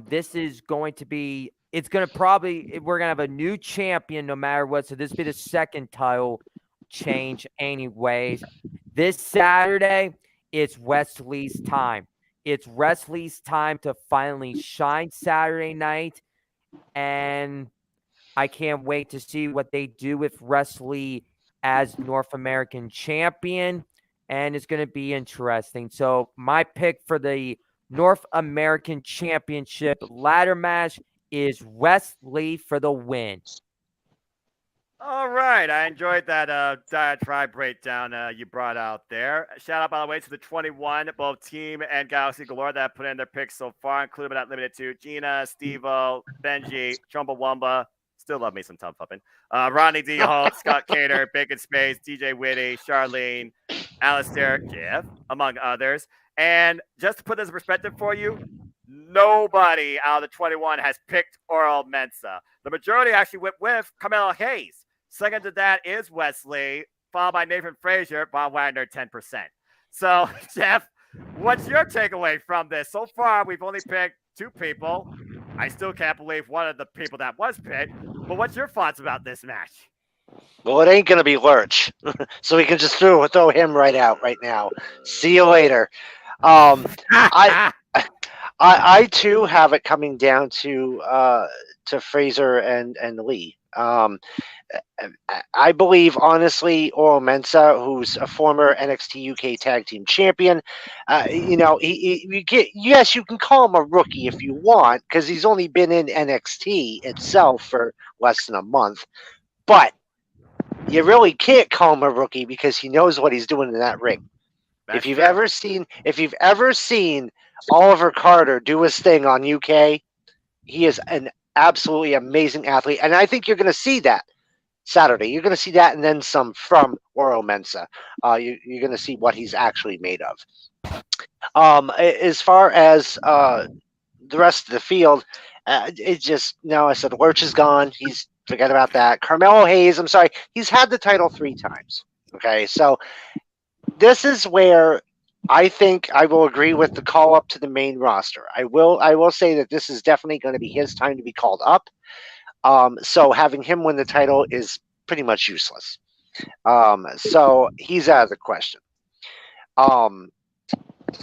this is going to be, it's going to probably, we're going to have a new champion no matter what. So this will be the second title change anyways. This Saturday, it's Wesley's time. It's Wesley's time to finally shine Saturday night. And I can't wait to see what they do with Wesley as North American champion. And it's going to be interesting. So my pick for the North American Championship ladder match is Wesley for the win. All right, I enjoyed that diatribe breakdown you brought out there. Shout out, by the way, to the 21, both Team and Galaxy Galore, that have put in their picks so far, including but not limited to Gina, Steve-O, Benji, Chumbawamba, still love me some Tom Fuppin, Ronnie D. Holt, Scott Cater, Bacon Space, DJ Whitty, Charlene, Alistair, Jeff, among others. And just to put this in perspective for you, nobody out of the 21 has picked Oral Mensa. The majority actually went with Carmelo Hayes. Second to that is Wesley, followed by Nathan Frazier, Bob Wagner, 10%. So, Jeff, what's your takeaway from this? So far, we've only picked 2 people. I still can't believe one of the people that was picked. But what's your thoughts about this match? Well, it ain't going to be Lurch. So we can just throw him right out right now. See you later. I too have it coming down to Fraser and Lee. I believe, honestly, Oral Mensa, who's a former NXT UK Tag Team Champion, yes, you can call him a rookie if you want, because he's only been in NXT itself for less than a month. But you really can't call him a rookie because he knows what he's doing in that ring. If you've ever seen Oliver Carter do his thing on UK, he is an absolutely amazing athlete, and I think you're going to see that Saturday. You're going to see that and then some from Oral Mensa. You're going to see what he's actually made of. As far as the rest of the field, it just, no, I said Lurch is gone. Forget about that. Carmelo Hayes, I'm sorry, he's had the title 3 times. Okay, so this is where I think I will agree with the call up to the main roster. I will say that this is definitely going to be his time to be called up. So having him win the title is pretty much useless. So he's out of the question.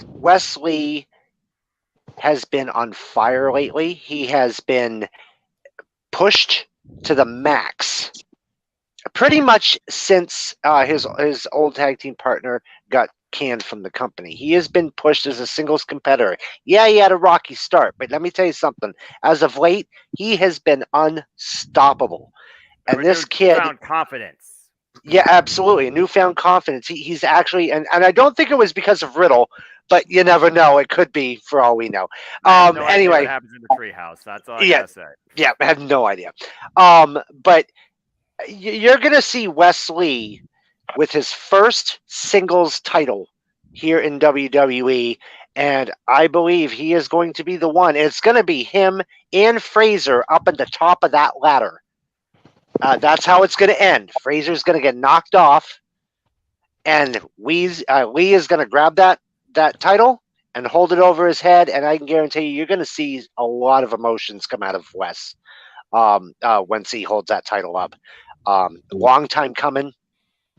Wesley has been on fire lately. He has been pushed to the max pretty much since his old tag team partner got canned from the company. He has been pushed as a singles competitor. Yeah, he had a rocky start, but let me tell you something. As of late, he has been unstoppable. And this kid found confidence. Yeah, absolutely. Newfound confidence. He's actually, and I don't think it was because of Riddle, but you never know. It could be, for all we know. Anyway, what happens in the treehouse? That's all I gotta say. Yeah, I have no idea. But you're gonna see Wesley with his first singles title here in WWE, and I believe he is going to be the one. It's going to be him and Fraser up at the top of that ladder. That's how it's going to end. Fraser's going to get knocked off, and Lee is going to grab that title and hold it over his head, and I can guarantee you're going to see a lot of emotions come out of Wes once he holds that title up. Long time coming.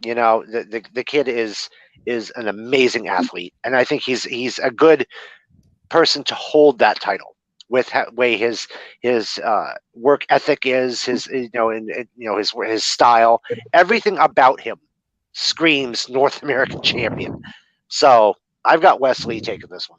You know, the kid is an amazing athlete, and I think he's a good person to hold that title with way his work ethic is, his his style, everything about him screams North American champion. So I've got Wesley taking this one.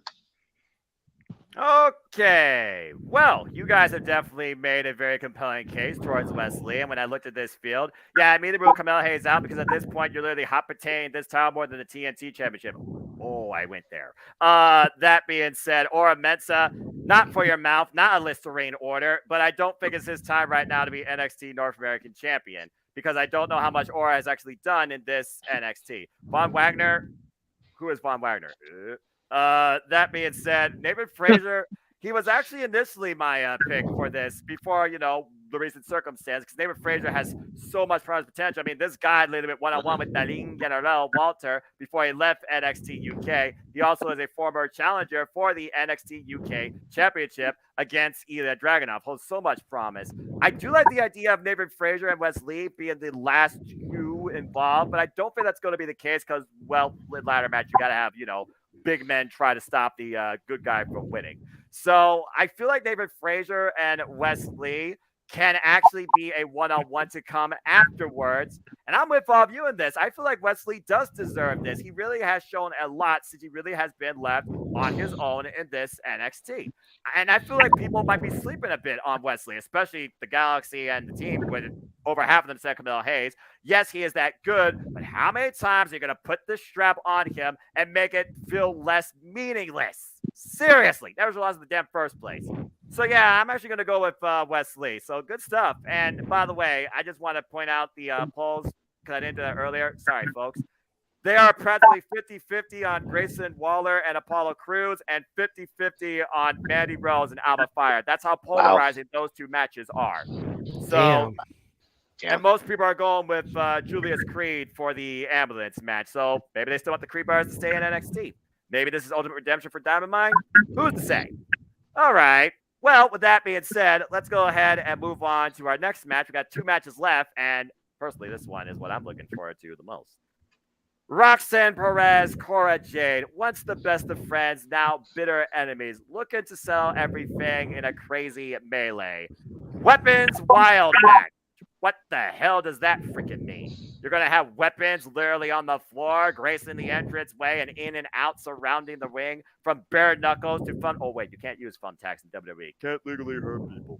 Okay. Well, you guys have definitely made a very compelling case towards Wesley. And when I looked at this field, yeah, I immediately ruled Kamala Hayes out because at this point, you're literally hot potato this title more than the TNT Championship. Oh, I went there. That being said, Aura Mensa, not for your mouth, not a Listerine order, but I don't think it's his time right now to be NXT North American Champion because I don't know how much Aura has actually done in this NXT. Von Wagner, who is Von Wagner? That being said, Nathan Frazier, he was actually initially my pick for this before, the recent circumstance, because Nathan Frazier has so much promise potential. I mean, this guy literally went one-on-one with Dalin General Walter before he left NXT UK. He also is a former challenger for the NXT UK Championship against Ilya Dragunov. Holds so much promise. I do like the idea of Nathan Frazier and Wes Lee being the last two involved, but I don't think that's going to be the case because, well, with ladder match, you got to have, big men try to stop the good guy from winning. So I feel like David Frazier and Wes Lee can actually be a one-on-one to come afterwards. And I'm with all of you in this. I feel like Wes Lee does deserve this. He really has shown a lot since he really has been left on his own in this NXT. And I feel like people might be sleeping a bit on Wes Lee, especially the Galaxy and the team with over half of them said Camille Hayes. Yes, he is that good, but how many times are you going to put this strap on him and make it feel less meaningless? Seriously, that was the loss in the damn first place. So, yeah, I'm actually going to go with Wes Lee. So, good stuff. And, by the way, I just want to point out the polls because I didn't do that earlier. Sorry, folks. They are practically 50-50 on Grayson Waller and Apollo Crews and 50-50 on Mandy Rose and Alba Fire. That's how polarizing those two matches are. So, and most people are going with Julius Creed for the ambulance match. So, maybe they still want the Creed Brothers to stay in NXT. Maybe this is Ultimate Redemption for Diamond Mine. Who's to say? All right. Well, with that being said, let's go ahead and move on to our next match. We got two matches left, and personally, this one is what I'm looking forward to the most. Roxanne Perez, Cora Jade, once the best of friends, now bitter enemies, looking to sell everything in a crazy melee. Weapons Wild match. What the hell does that freaking mean? You're going to have weapons literally on the floor, gracing the entrance way and in and out surrounding the ring from bare knuckles to fun. Oh, wait, you can't use thumbtacks in WWE. Can't legally hurt people.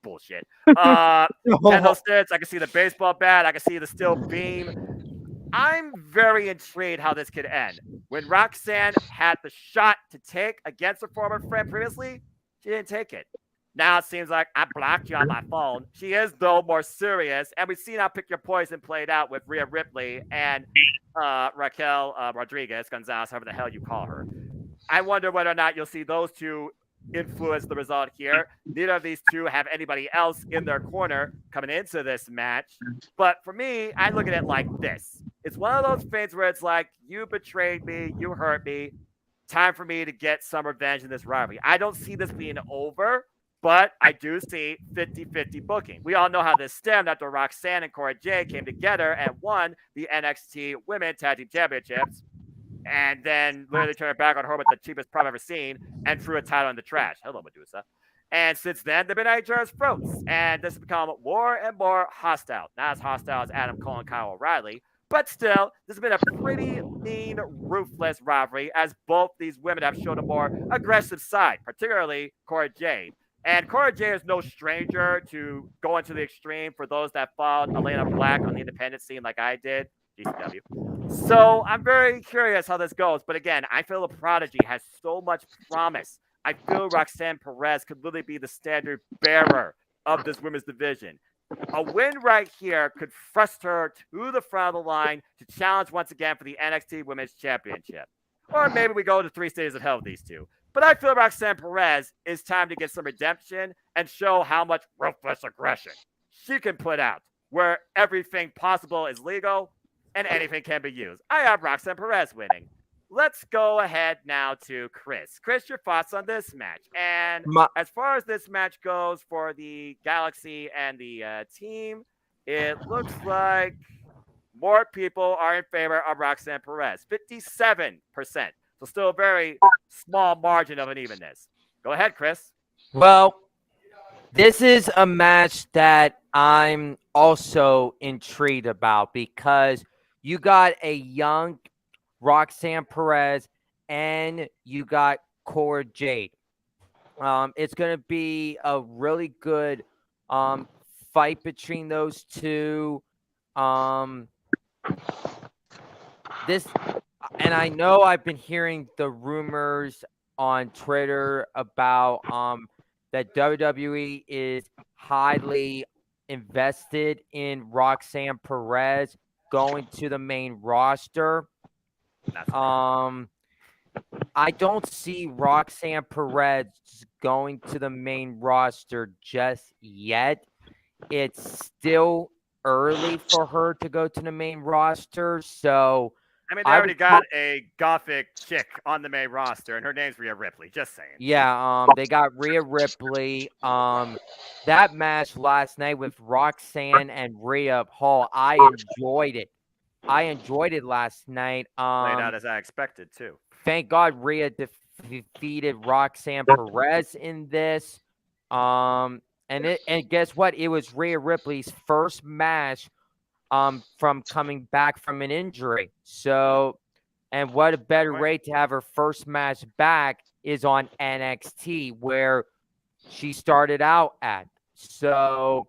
Bullshit. Candlesticks. I can see the baseball bat. I can see the steel beam. I'm very intrigued how this could end. When Roxanne had the shot to take against her former friend previously, she didn't take it. Now it seems like I blocked you on my phone. She is, though, more serious. And we've seen how Pick Your Poison played out with Rhea Ripley and Raquel Rodriguez, Gonzalez, however the hell you call her. I wonder whether or not you'll see those two influence the result here. Neither of these two have anybody else in their corner coming into this match. But for me, I look at it like this. It's one of those things where it's like, you betrayed me, you hurt me. Time for me to get some revenge in this rivalry. I don't see this being over. But I do see 50-50 booking. We all know how this stemmed after Roxanne and Cora Jade came together and won the NXT Women's Tag Team Championships. And then literally turned back on her with the cheapest prop I've ever seen and threw a title in the trash. Hello, Medusa. And since then, they've been at each other's throats. And this has become more and more hostile. Not as hostile as Adam Cole and Kyle O'Reilly. But still, this has been a pretty mean, ruthless rivalry as both these women have shown a more aggressive side, particularly Cora Jade. And Cora Jade is no stranger to going to the extreme for those that followed Elena Black on the independent scene like I did. GCW. So I'm very curious how this goes. But again, I feel the Prodigy has so much promise. I feel Roxanne Perez could literally be the standard bearer of this women's division. A win right here could thrust her to the front of the line to challenge once again for the NXT Women's Championship. Or maybe we go to 3 stages of hell with these two. But I feel Roxanne Perez is time to get some redemption and show how much ruthless aggression she can put out, where everything possible is legal and anything can be used. I have Roxanne Perez winning. Let's go ahead now to Chris. Chris, your thoughts on this match? And as far as this match goes for the Galaxy and the team, it looks like more people are in favor of Roxanne Perez, 57%. So still a very small margin of unevenness. Go ahead, Chris. Well, this is a match that I'm also intrigued about because you got a young Roxanne Perez and you got Cora Jade. It's going to be a really good fight between those two. And I know I've been hearing the rumors on Twitter about that WWE is highly invested in Roxanne Perez going to the main roster. That's right. I don't see Roxanne Perez going to the main roster just yet. It's still early for her to go to the main roster, so I mean, they I already would got a gothic chick on the main roster, and her name's Rhea Ripley. Just saying. Yeah, they got Rhea Ripley. That match last night with Roxanne and Rhea Hall, I enjoyed it. I enjoyed it last night. Played out as I expected too. Thank God Rhea defeated Roxanne Perez in this. And guess what? It was Rhea Ripley's first match from coming back from an injury. So, and what a better way to have her first match back is on NXT, where she started out at. So,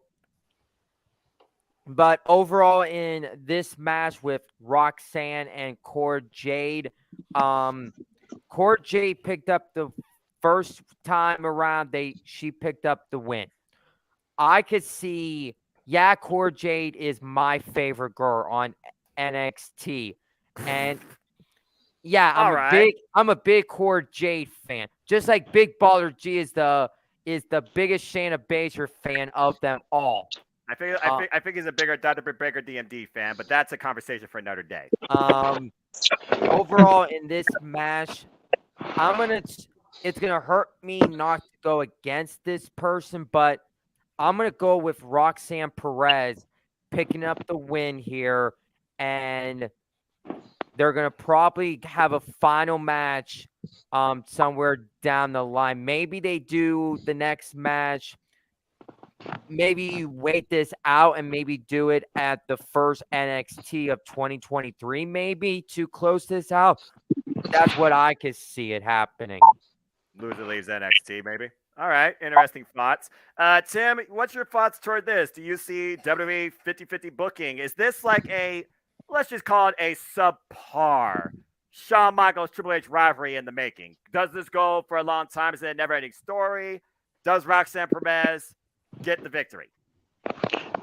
but overall in this match with Roxanne and Cora Jade, Cora Jade picked up the first time around. She picked up the win. I could see, Cora Jade is my favorite girl on NXT, and I'm a big Cora Jade fan. Just like Big Baller G is the biggest Shayna Baszler fan of them all. I think he's a bigger Dr. Britt Baker DMD fan, but that's a conversation for another day. Overall in this match, it's gonna hurt me not to go against this person, but I'm gonna go with Roxanne Perez picking up the win here, and they're gonna probably have a final match somewhere down the line. Maybe they do the next match. Maybe you wait this out and maybe do it at the first NXT of 2023, maybe to close this out. That's what I could see it happening. Loser leaves NXT, maybe. All right, interesting thoughts. Tim, what's your thoughts toward this? Do you see WWE 50-50 booking? Is this like let's just call it a subpar Shawn Michaels Triple H rivalry in the making? Does this go for a long time? Is it a never-ending story? Does Roxanne Perez get the victory?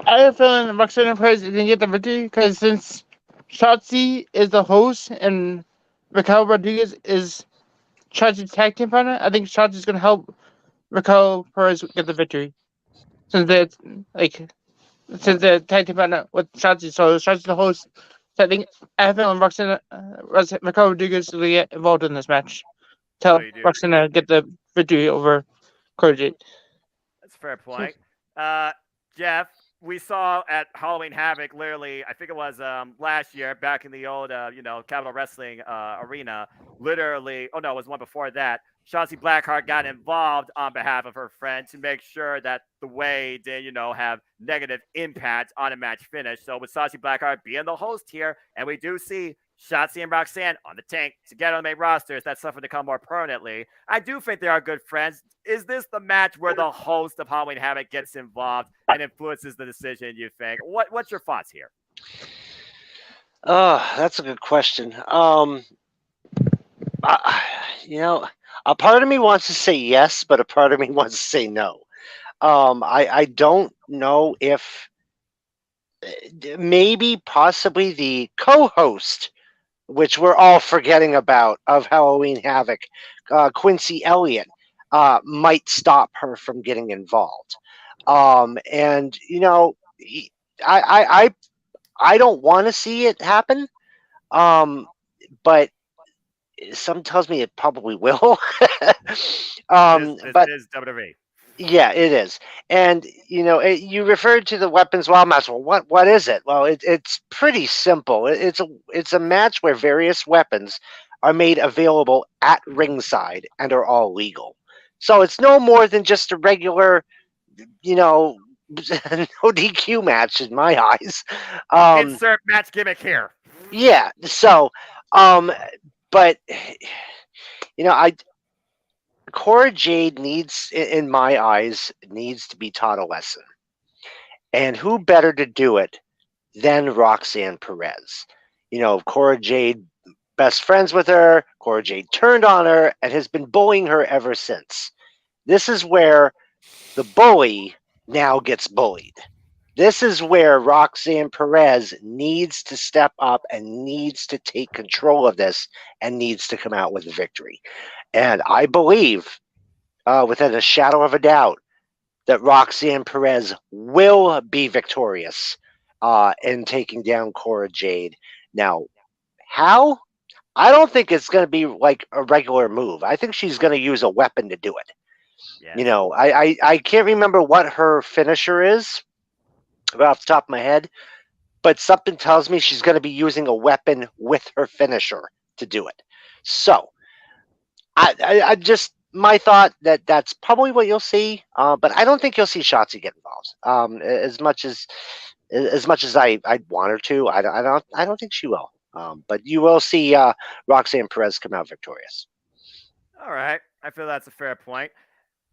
I have a feeling Roxanne Perez is going to get the victory because since Shotzi is the host and Raquel Rodriguez is Shotzi's tag team partner, I think Shotzi is going to help Raquel Perez get the victory. Since the tag team partner with Shotzi, so Shotzi's the host. So I have a feeling Raquel Rodriguez will get involved in this match to help Roxanne get the victory over Cora Jade. That's a fair point. Jeff, we saw at Halloween Havoc, literally, I think it was last year, back in the old, Capital Wrestling arena. Literally, it was one before that. Shotzi Blackheart got involved on behalf of her friend to make sure that the way didn't, have negative impact on a match finish. So with Shotzi Blackheart being the host here, and we do see Shotzi and Roxanne on the tank together on the main roster, is that something to come more permanently? I do think they are good friends. Is this the match where the host of Halloween Havoc gets involved and influences the decision, you think? What's your thoughts here? That's a good question. A part of me wants to say yes, but a part of me wants to say no. I don't know if possibly the co-host, which we're all forgetting about, of Halloween Havoc, Quincy Elliott, might stop her from getting involved. And I don't want to see it happen, but some tells me it probably will. This is WWE. Yeah, it is. And you referred to the Weapons Wild match. Well, what is it? Well, it's pretty simple. It's a match where various weapons are made available at ringside and are all legal. So it's no more than just a regular, no DQ match in my eyes. Insert match gimmick here. Yeah. So, but Cora Jade needs, in my eyes, needs to be taught a lesson. And who better to do it than Roxanne Perez? Cora Jade, best friends with her. Cora Jade turned on her and has been bullying her ever since. This is where the bully now gets bullied. This is where Roxanne Perez needs to step up and needs to take control of this and needs to come out with a victory. And I believe, within a shadow of a doubt, that Roxanne Perez will be victorious in taking down Cora Jade. Now, how? I don't think it's going to be like a regular move. I think she's going to use a weapon to do it. Yes. I can't remember what her finisher is right off the top of my head, but something tells me she's going to be using a weapon with her finisher to do it. So, I just, my thought that's probably what you'll see, but I don't think you'll see Shotzi get involved. As much as I'd want her to, I don't think she will. But you will see Roxanne Perez come out victorious. All right. I feel that's a fair point.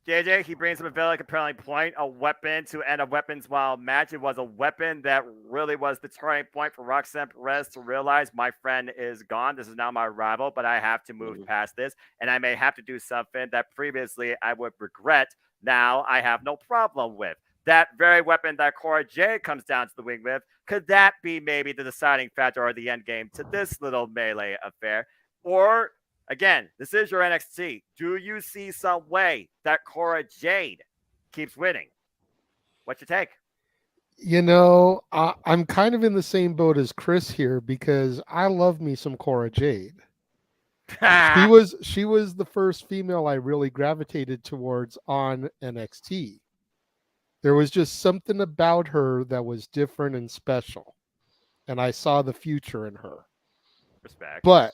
JJ, he brings up a very compelling point. A weapon to end a weapons wild match. It was a weapon that really was the turning point for Roxanne Perez to realize my friend is gone. This is now my rival, but I have to move past this. And I may have to do something that previously I would regret. Now I have no problem with. That very weapon that Cora Jade comes down to the wing with, could that be maybe the deciding factor or the end game to this little melee affair? Or, again, this is your NXT. Do you see some way that Cora Jade keeps winning? What's your take? I'm kind of in the same boat as Chris here because I love me some Cora Jade. She was the first female I really gravitated towards on NXT. There was just something about her that was different and special, and I saw the future in her. Respect. But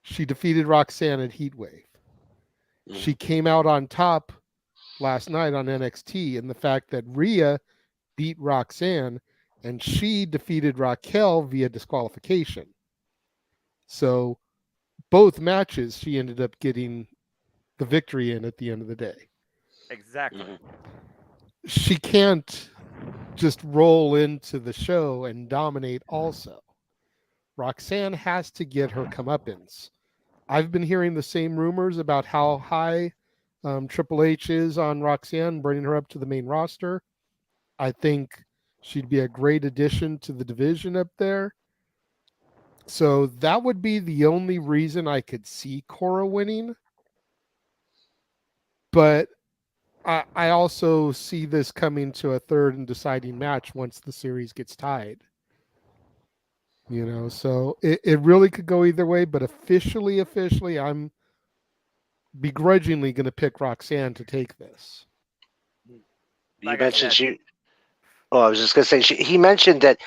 she defeated Roxanne at Heatwave. She came out on top last night on NXT, and the fact that Rhea beat Roxanne and she defeated Raquel via disqualification. So both matches she ended up getting the victory in at the end of the day. Exactly. She can't just roll into the show and dominate also. Roxanne has to get her comeuppance. I've been hearing the same rumors about how high Triple H is on Roxanne, bringing her up to the main roster. I think she'd be a great addition to the division up there. So that would be the only reason I could see Cora winning. But I also see this coming to a third and deciding match once the series gets tied. So it really could go either way, but officially, I'm begrudgingly going to pick Roxanne to take this. You mentioned Oh, I was just going to say, he mentioned that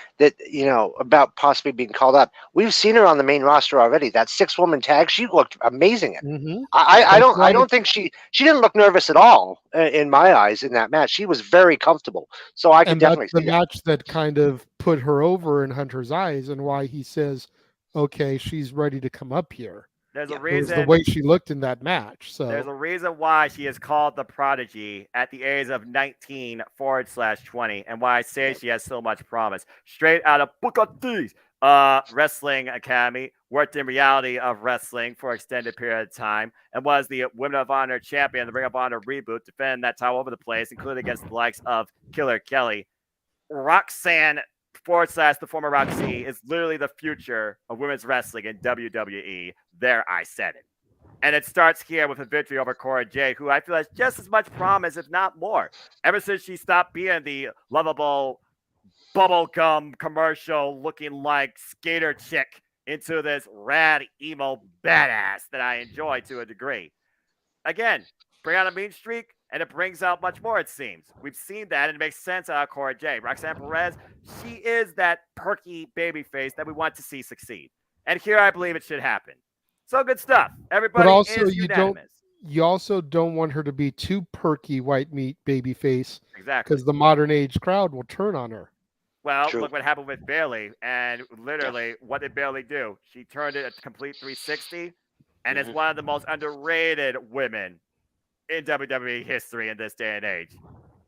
about possibly being called up. We've seen her on the main roster already. That 6-woman tag, she looked amazing in. Mm-hmm. I don't think she didn't look nervous at all in my eyes in that match. She was very comfortable. So I can definitely see the match that kind of put her over in Hunter's eyes and why he says, okay, she's ready to come up here. There's a It reason. was the way she looked in that match. So there's a reason why she is called the Prodigy at the age of 19/20, and why I say she has so much promise. Straight out of Booker T's Wrestling Academy, worked in reality of wrestling for an extended period of time, and was the Women of Honor champion, the Ring of Honor reboot, defending that title over the place, including against the likes of Killer Kelly. Roxanne / the former Roxy is literally the future of women's wrestling in WWE. There, I said it. And it starts here with a victory over Cora Jade, who I feel has just as much promise, if not more. Ever since she stopped being the lovable bubblegum commercial looking like skater chick into this rad emo badass that I enjoy to a degree. Again, bring out a mean streak, and it brings out much more, it seems. We've seen that, and it makes sense out of Cora Jade. Roxanne Perez, she is that perky babyface that we want to see succeed. And here I believe it should happen. So good stuff. Everybody but also is unanimous. You also don't want her to be too perky white meat babyface. Exactly. Because the modern age crowd will turn on her. Well, True. Look what happened with Bayley. And literally, what did Bayley do? She turned it a complete 360 and is one of the most underrated women in WWE history in this day and age.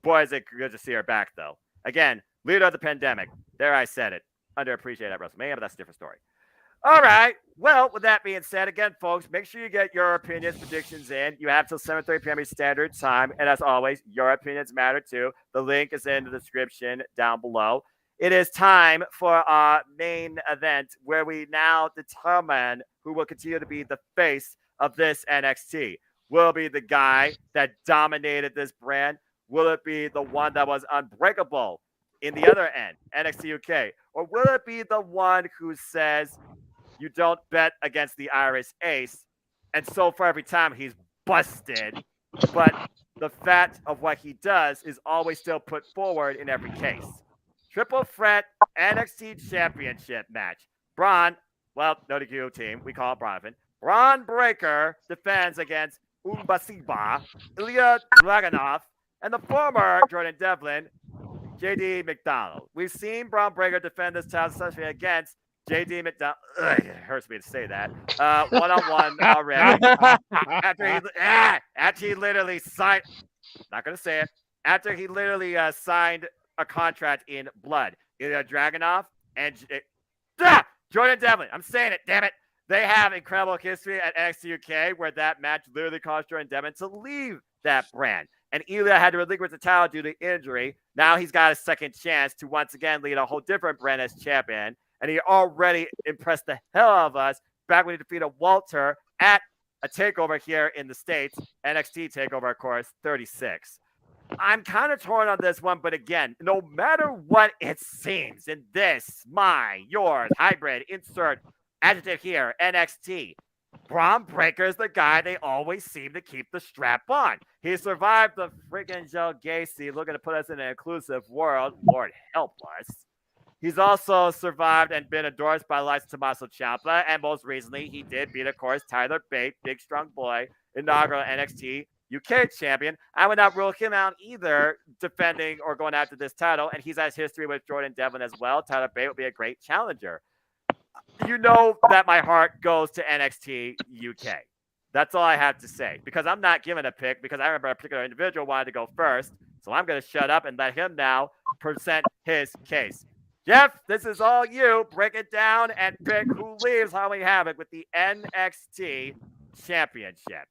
Boy, is it good to see her back, though. Again, leader of the pandemic. There, I said it. Underappreciated at WrestleMania, but that's a different story. All right. Well, with that being said, again, folks, make sure you get your opinions, predictions in. You have till 7:30 p.m. Standard Time. And as always, your opinions matter too. The link is in the description down below. It is time for our main event where we now determine who will continue to be the face of this NXT. Will it be the guy that dominated this brand? Will it be the one that was unbreakable in the other end, NXT UK? Or will it be the one who says, you don't bet against the Irish Ace, and so far every time he's busted, but the fact of what he does is always still put forward in every case. Triple threat NXT Championship match. Braun, well, NoDQ team, we call it Bronfman. Braun Breaker defends against Umbasiba, Ilya Dragunov, and the former Jordan Devlin, JD McDonald. We've seen Braun Breaker defend this title especially against JD McDonald. It hurts me to say that. One-on-one already. After he literally signed, not going to say it, after he literally signed a contract in blood. Ilya Dragunov and Jordan Devlin. I'm saying it, damn it. They have incredible history at NXT UK where that match literally caused Jordan Devlin to leave that brand. And Ilya had to relinquish the title due to injury. Now he's got a second chance to once again lead a whole different brand as champion. And he already impressed the hell out of us back when he defeated Walter at a takeover here in the States. NXT takeover, of course, 36. I'm kind of torn on this one, but again, no matter what it seems in this, mine, yours, hybrid, insert, adjective here, NXT, Braun Breaker is the guy they always seem to keep the strap on. He survived the freaking Joe Gacy looking to put us in an inclusive world. Lord help us. He's also survived and been endorsed by the likes of Tommaso Ciampa, and most recently, he did beat, of course, Tyler Bate, big strong boy, inaugural NXT UK champion. I would not rule him out either, defending or going after this title, and he's has history with Jordan Devlin as well. Tyler Bate would be a great challenger. You know that my heart goes to NXT UK. That's all I have to say, because I'm not giving a pick, because I remember a particular individual wanted to go first, so I'm going to shut up and let him now present his case. Jeff, this is all you. Break it down and pick who leaves Halloween Havoc with the NXT Championship.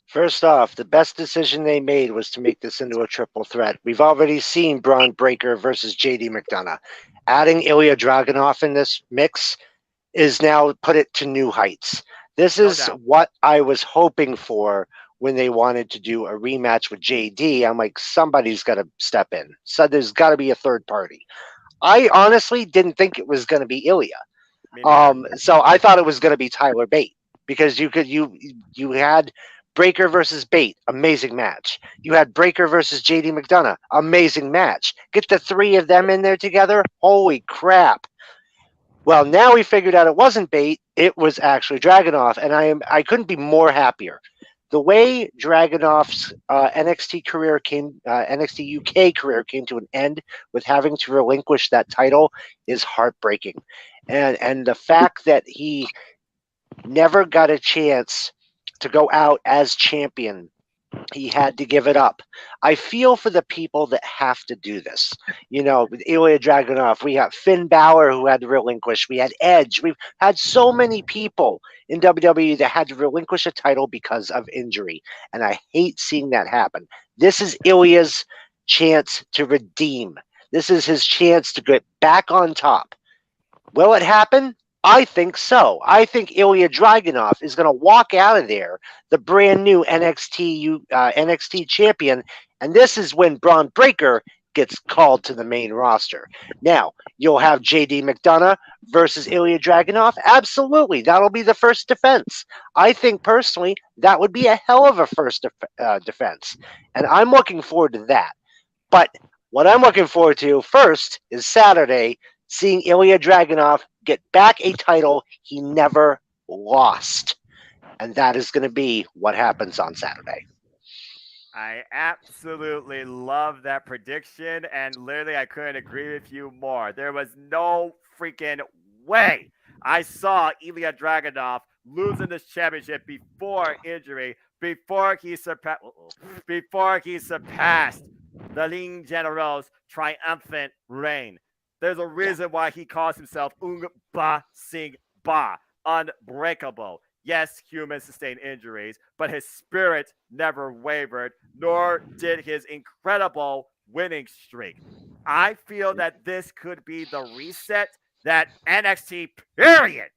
First off, the best decision they made was to make this into a triple threat. We've already seen Braun Breaker versus JD McDonough. Adding Ilya Dragunov in this mix is now put it to new heights. This is what I was hoping for when they wanted to do a rematch with JD. I'm like, somebody's got to step in. So there's got to be a third party. I honestly didn't think it was going to be Ilya. So I thought it was going to be Tyler Bate, because you had Breaker versus Bate, amazing match. You had Breaker versus JD McDonough, amazing match. Get the three of them in there together, holy crap. Well, now we figured out it wasn't Bate, it was actually Dragunov, and I couldn't be more happier. The way Dragunov's NXT UK career came to an end with having to relinquish that title is heartbreaking. And the fact that he never got a chance to go out as champion, he had to give it up. I feel for the people that have to do this. You know, with Ilya Dragunov, we got Finn Balor who had to relinquish. We had Edge. We've had so many people in WWE that had to relinquish a title because of injury. And I hate seeing that happen. This is Ilya's chance to redeem. This is his chance to get back on top. Will it happen? I think so. I think Ilya Dragunov is going to walk out of there, the brand new NXT champion, and this is when Braun Breaker gets called to the main roster. Now, you'll have JD McDonough versus Ilya Dragunov. Absolutely. That'll be the first defense. I think personally that would be a hell of a first defense, and I'm looking forward to that. But what I'm looking forward to first is Saturday, seeing Ilya Dragunov get back a title he never lost. And that is going to be what happens on Saturday. I absolutely love that prediction, and literally I couldn't agree with you more. There was no freaking way I saw Ilya Dragunov losing this championship before injury, before he surpassed the Ling General's triumphant reign. There's a reason why he calls himself Ung Ba Sing Ba, unbreakable. Yes, humans sustain injuries, but his spirit never wavered, nor did his incredible winning streak. I feel that this could be the reset that NXT period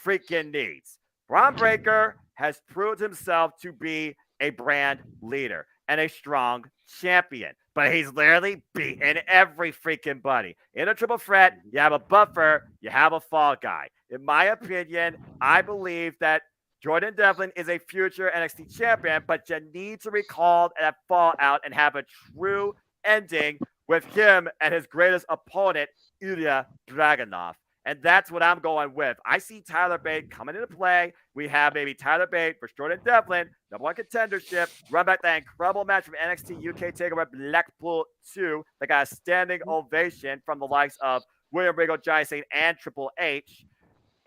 freaking needs. Braun Breaker has proved himself to be a brand leader and a strong champion, but he's literally beaten every freaking buddy. In a triple threat, you have a buffer, you have a fall guy. In my opinion, I believe that Jordan Devlin is a future NXT champion, but you need to recall that fallout and have a true ending with him and his greatest opponent, Ilya Dragunov. And that's what I'm going with. I see Tyler Bate coming into play. We have maybe Tyler Bate for Jordan Devlin, number one contendership, run back that incredible match from NXT UK TakeOver Blackpool 2 that got a standing ovation from the likes of William Regal, Giant Saint, and Triple H.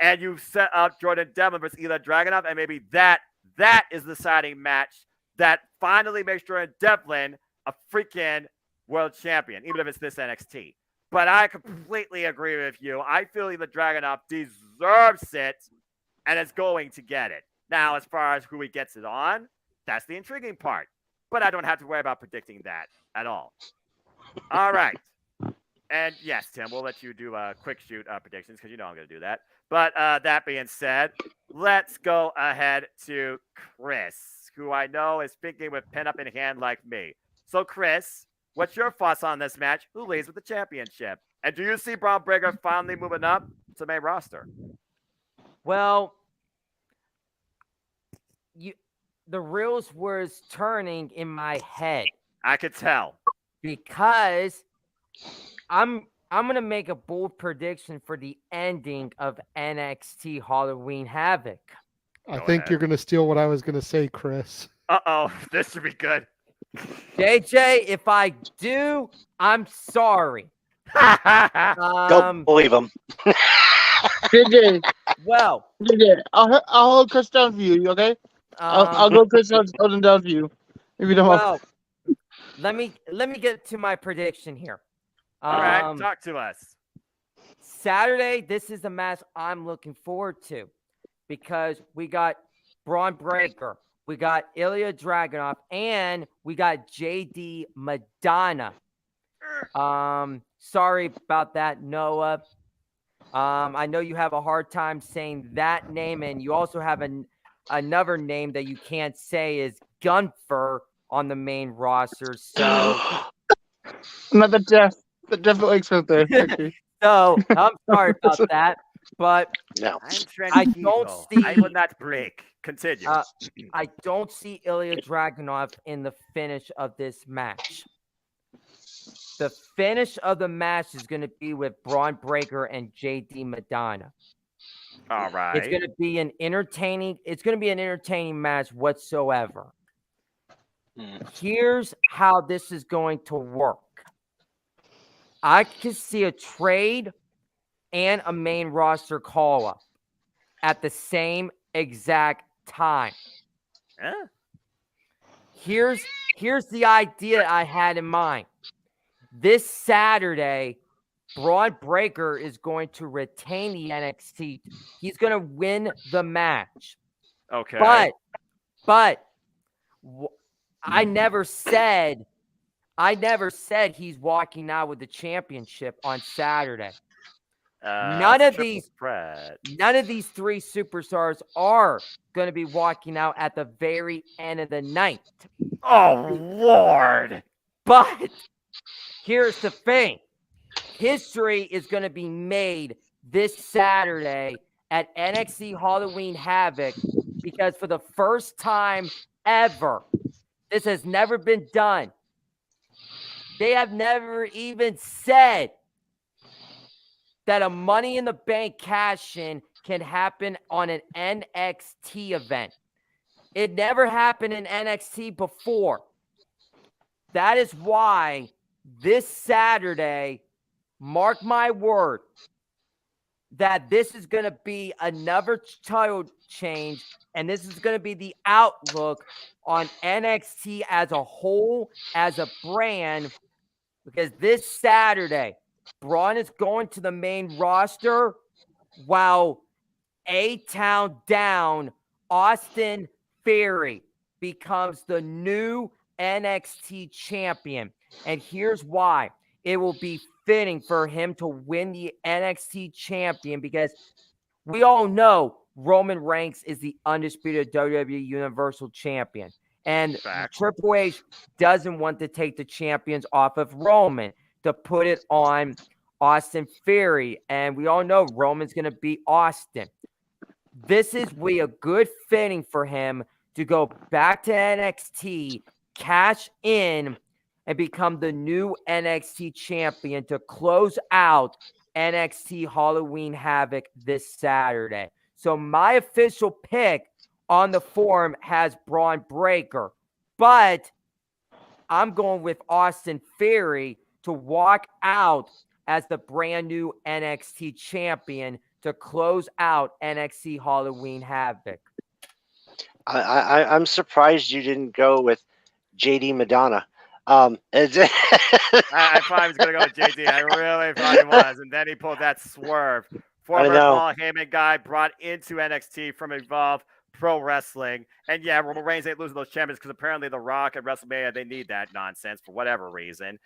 And you set up Jordan Devlin versus Ilya Dragunov, and maybe that is the deciding match that finally makes Jordan Devlin a freaking world champion, even if it's this NXT. But I completely agree with you. I feel Ilya Dragunov deserves it and is going to get it. Now, as far as who he gets it on, that's the intriguing part. But I don't have to worry about predicting that at all. All right. And yes, Tim, we'll let you do quick shoot predictions because you know I'm going to do that. But that being said, let's go ahead to Chris, who I know is thinking with pen up in hand like me. So, Chris, what's your thoughts on this match? Who leads with the championship? And do you see Braun Breaker finally moving up to main roster? Well, the reels was turning in my head. I could tell. Because I'm going to make a bold prediction for the ending of NXT Halloween Havoc. I think you're going to steal what I was going to say, Chris. Uh-oh, this should be good. JJ, if I do, I'm sorry. Don't believe him. JJ, Well, JJ, I'll hold Chris down for you, okay? I'll go Chris hold him down for you. If you don't well, let me get to my prediction here. All right, talk to us. Saturday, this is the match I'm looking forward to because we got Braun Breaker, we got Ilya Dragunov, and we got JD Madonna. Sorry about that, Noah. I know you have a hard time saying that name, and you also have another name that you can't say is Gunther on the main roster. So, not the Jeff Lakes right there. Okay. So I'm sorry about that, but No. I don't see. I would not break. Continue. I don't see Ilya Dragunov in the finish of this match. The finish of the match is going to be with Braun Breaker and JD Madonna. All right. It's going to be an entertaining match whatsoever. Here's how this is going to work. I could see a trade and a main roster call-up at the same exact time. Yeah. Here's the idea I had in mind. This Saturday, Braun Breaker is going to retain the NXT. He's going to win the match. Okay. But I never said he's walking out with the championship on Saturday. None of these three superstars are going to be walking out at the very end of the night. Oh, Lord. But here's the thing. History is going to be made this Saturday at NXT Halloween Havoc because for the first time ever, this has never been done. They have never even said that a Money in the Bank cash-in can happen on an NXT event. It never happened in NXT before. That is why this Saturday, mark my word, that this is going to be another title change, and this is going to be the outlook on NXT as a whole, as a brand, because this Saturday, Braun is going to the main roster while A-Town Down, Austin Theory becomes the new NXT champion. And here's why. It will be fitting for him to win the NXT champion because we all know Roman Reigns is the undisputed WWE Universal Champion. And Fact. Triple H doesn't want to take the champions off of Roman to put it on Austin Theory. And we all know Roman's going to beat Austin. This is a good fitting for him to go back to NXT, cash in, and become the new NXT champion to close out NXT Halloween Havoc this Saturday. So my official pick on the forum has Braun Breaker, but I'm going with Austin Theory to walk out as the brand new NXT champion to close out NXT Halloween Havoc. I'm surprised you didn't go with JD Madonna. I thought he was going to go with JD. I really thought he was. And then he pulled that swerve. Former Paul Heyman guy brought into NXT from Evolve Pro Wrestling. And yeah, Roman Reigns ain't losing those champions because apparently The Rock at WrestleMania, they need that nonsense for whatever reason.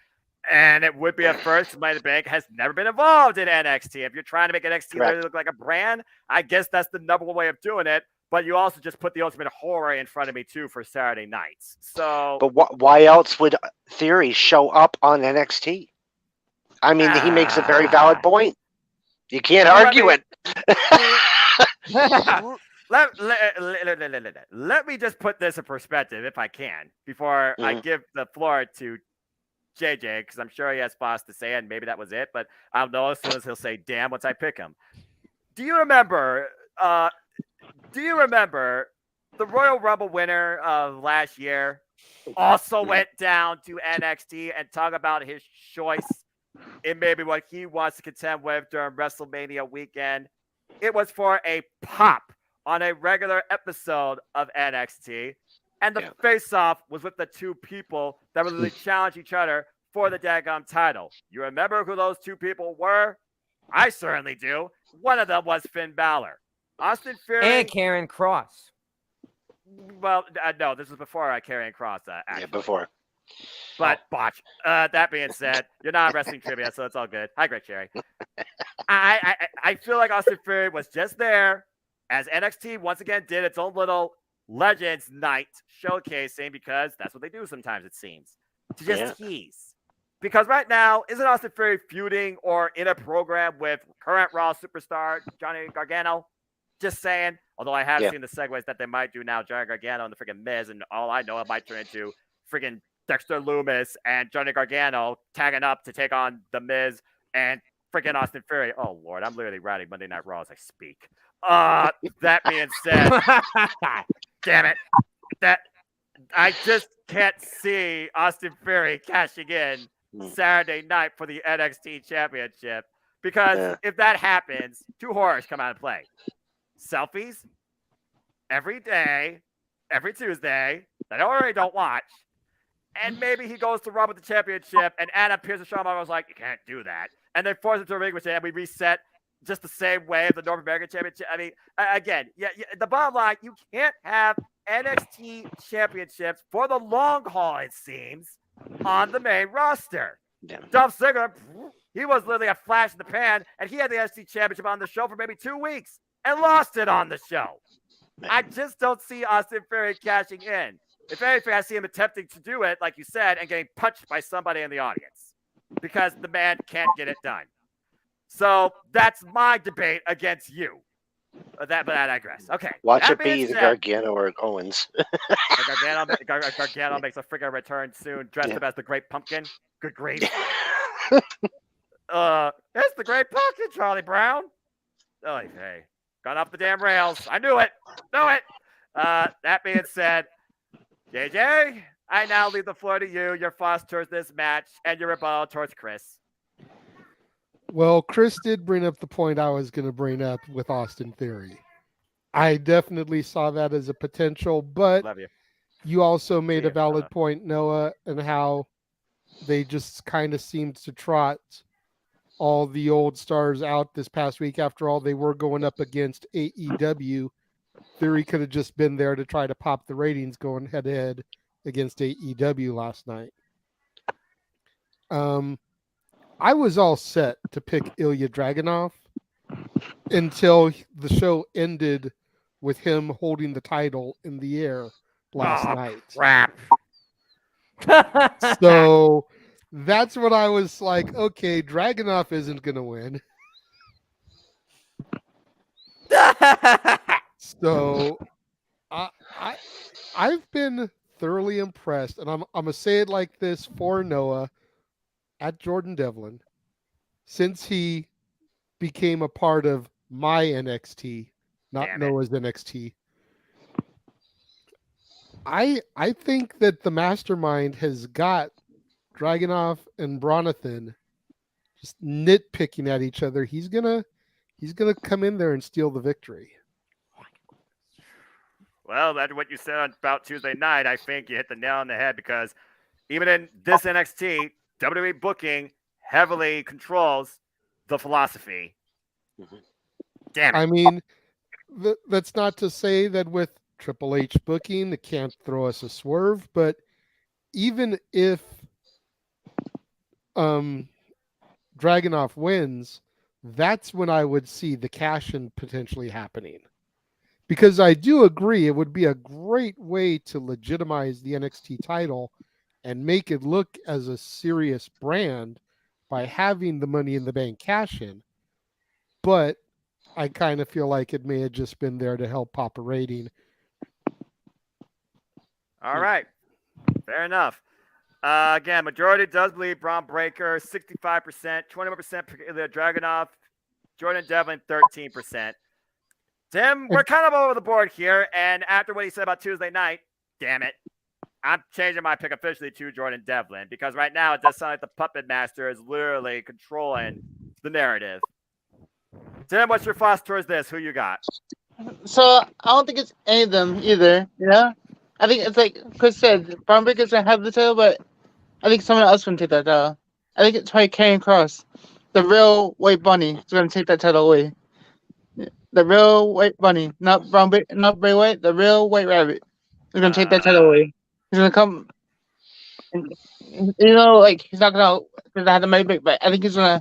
And it would be a first. Money in the Bank has never been involved in NXT. If you're trying to make NXT really look like a brand, I guess that's the number one way of doing it. But you also just put the Ultimate Horror in front of me, too, for Saturday nights. So, but why else would Theory show up on NXT? I mean, he makes a very valid point. You can't argue it. Let me just put this in perspective, if I can, before I give the floor to JJ, because I'm sure he has spots to say, and maybe that was it. But I'll know as soon as he'll say, damn, once I pick him. Do you remember the Royal Rumble winner of last year also went down to NXT and talk about his choice in maybe what he wants to contend with during WrestleMania weekend? It was for a pop on a regular episode of NXT. And the face-off was with the two people that would really challenge each other for the daggum title. You remember who those two people were? I certainly do. One of them was Finn Balor. Austin Theory and Karrion Kross. Well, no, this was before Karrion Kross. Actually. Yeah, before. But botch. That being said, you're not wrestling trivia, so it's all good. Hi, Greg Cherry. I feel like Austin Theory was just there as NXT once again did its own little Legends Night showcasing, because that's what they do sometimes, it seems, to just tease. Because right now, isn't Austin Theory feuding or in a program with current Raw superstar Johnny Gargano? Just saying. Although I have seen the segues that they might do now, Johnny Gargano and the freaking Miz, and all I know, it might turn into freaking Dexter Lumis and Johnny Gargano tagging up to take on the Miz and freaking Austin Theory. Oh Lord, I'm literally writing Monday Night Raw as I speak. That being said, damn it, that I just can't see Austin Theory cashing in Saturday night for the NXT Championship, because if that happens, two horrors come out and play. Selfies every day, every Tuesday that I already don't watch, and maybe he goes to Raw with the championship, and Adam Pearce and Shawn Michaels like, you can't do that, and they force him to a ring, and we reset just the same way as the North American Championship. I mean, again, the bottom line, you can't have NXT championships for the long haul, it seems, on the main roster. Yeah. Dolph Ziggler, he was literally a flash in the pan, and he had the NXT championship on the show for maybe 2 weeks and lost it on the show. I just don't see Austin Theory cashing in. If anything, I see him attempting to do it, like you said, and getting punched by somebody in the audience because the man can't get it done. So that's my debate against you. But I digress. Okay. Watch it be the Gargano or Owens. Gargano makes a freaking return soon, dressed up as the Great Pumpkin. Good grief. It's the Great Pumpkin, Charlie Brown. Oh, hey. Gone off the damn rails. I knew it. Know it. That being said, JJ, I now leave the floor to you. Your thoughts towards this match and your rebuttal towards Chris. Well, Chris did bring up the point I was going to bring up with Austin Theory. I definitely saw that as a potential, but Love you. you also made See a ya, valid Noah. point, Noah, and how they just kind of seemed to trot all the old stars out this past week. After all, they were going up against AEW. Theory could have just been there to try to pop the ratings going head to head against AEW last night. I was all set to pick Ilya Dragunov until the show ended with him holding the title in the air last night. Crap. So that's what I was like, okay, Dragunov isn't going to win. So I've been thoroughly impressed, and I'm going to say it like this for Noah at Jordan Devlin. Since he became a part of my NXT, not Damn it. Noah's NXT, I think that the mastermind has got Dragunov and Bronathan just nitpicking at each other. He's gonna come in there and steal the victory. Well, that's what you said about Tuesday night. I think you hit the nail on the head because even in this NXT, WWE booking heavily controls the philosophy. Damn it. I mean, that's not to say that with Triple H booking, it can't throw us a swerve, but even if Dragunov wins, that's when I would see the cash-in potentially happening. Because I do agree it would be a great way to legitimize the NXT title and make it look as a serious brand by having the Money in the Bank cash-in. But I kind of feel like it may have just been there to help pop a rating. All right. Fair enough. Again, majority does believe Braun Breaker, 65%, 21% for Ilya Dragunov, Jordan Devlin, 13%. Tim, we're kind of over the board here, and after what he said about Tuesday night, damn it, I'm changing my pick officially to Jordan Devlin because right now it does sound like the puppet master is literally controlling the narrative. Tim, what's your thoughts towards this? Who you got? So I don't think it's any of them either. You know, I think it's like Chris said, Braun Breaker's gonna have the title, but I think someone else gonna take that title. I think it's probably Karrion Kross, the real White Bunny, is gonna take that title away. The real White Bunny, not not Bray Wyatt, the real White Rabbit, is gonna take that title away. He's gonna come, and, you know, like he's not gonna have the money back, but I think he's gonna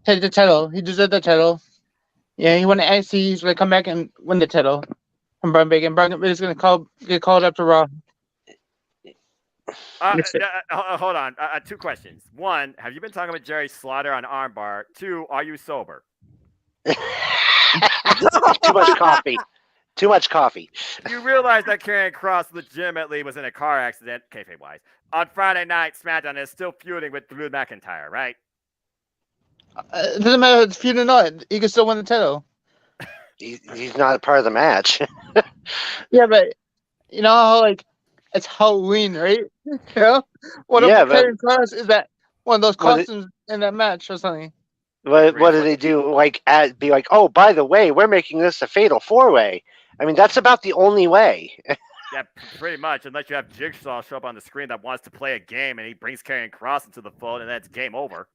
take the title. He deserved the title. Yeah, he won the NXT. He's gonna come back and win the title from Braun Breaker. And Braun Breaker is gonna get called up to Raw. Hold on. 2 questions. 1, have you been talking with Jerry Slaughter on Armbar? 2, are you sober? Too much coffee. Too much coffee. You realize that Karrion Kross legitimately was in a car accident, kayfabe-wise, on Friday night SmackDown and is still feuding with Drew McIntyre, right? It doesn't matter if it's feud or not. He can still win the title. He's not a part of the match. Yeah, but you know how like it's Halloween, right? You know, one of Karrion Kross is that one of those costumes in that match or something. What do they do? Like, be like, oh, by the way, we're making this a fatal 4-way. I mean, that's about the only way. Yeah, pretty much. Unless you have Jigsaw show up on the screen that wants to play a game and he brings Karrion Kross into the fold and then it's game over.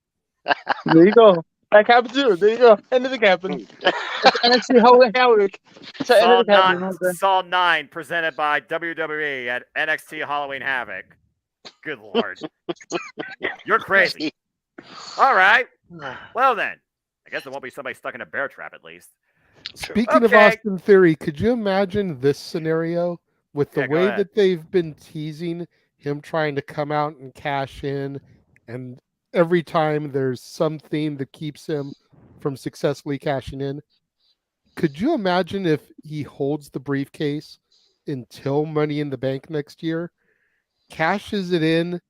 There you go. That happened too. There you go. Anything happened. NXT Havoc. Saw 9 presented by WWE at NXT Halloween Havoc. Good Lord. You're crazy. All right. Well then, I guess there won't be somebody stuck in a bear trap at least. Speaking of Austin Theory, could you imagine this scenario with the way that they've been teasing him trying to come out and cash in, and every time there's some theme that keeps him from successfully cashing in? Could you imagine if he holds the briefcase until Money in the Bank next year, cashes it in,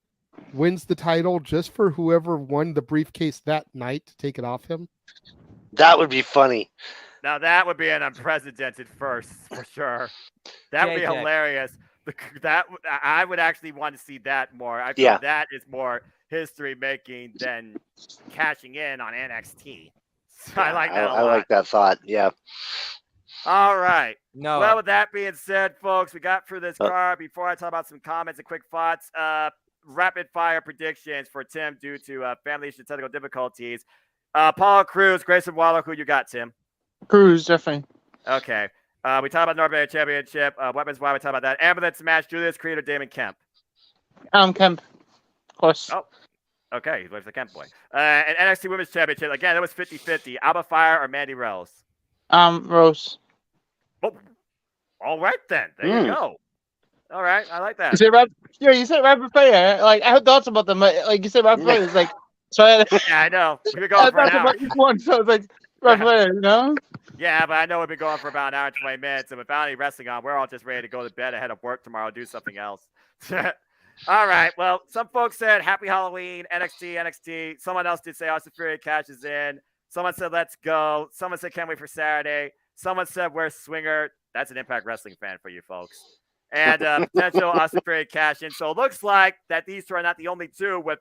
wins the title just for whoever won the briefcase that night to take it off him? That would be funny. Now that would be an unprecedented first for sure. That would be hilarious. That I would actually want to see that more. I feel that is more history making than cashing in on NXT. So I Yeah, like that a I lot. like that thought. Yeah. All right. No. Well, with that being said, folks, we got through this Uh, card. Before I talk about some comments and quick thoughts, rapid fire predictions for Tim due to family issues and technical difficulties. Paul Cruz, Grayson Waller, who you got, Tim? Cruz, definitely. Okay. We talked about North American Championship. Weapons Why we talked about that. Ambulance match, Julius Creed or Damon Kemp? Kemp, of course. Oh, okay. He lives the Kemp boy. And NXT Women's Championship. Again, that was 50-50. Alba Fire or Mandy Rose? Rose. Oh, all right, then. There you go. All right. I like that. You said rapid fire. Like I had thoughts about them. Like you said rapid fire. It's like so. Yeah, I know. We've been I going for an thought hour. about each one. So it's like rapid fire. You know. Yeah, but I know we've been going for about an hour and 20 minutes, and without any wrestling on, we're all just ready to go to bed ahead of work tomorrow, do something else. All right. Well, some folks said Happy Halloween, NXT. Someone else did say Austin Fury cashes in. Someone said let's go. Someone said can't wait for Saturday. Someone said where's Swinger? That's an Impact Wrestling fan for you folks. And potential Austin Fury cash in. So it looks like that these two are not the only two with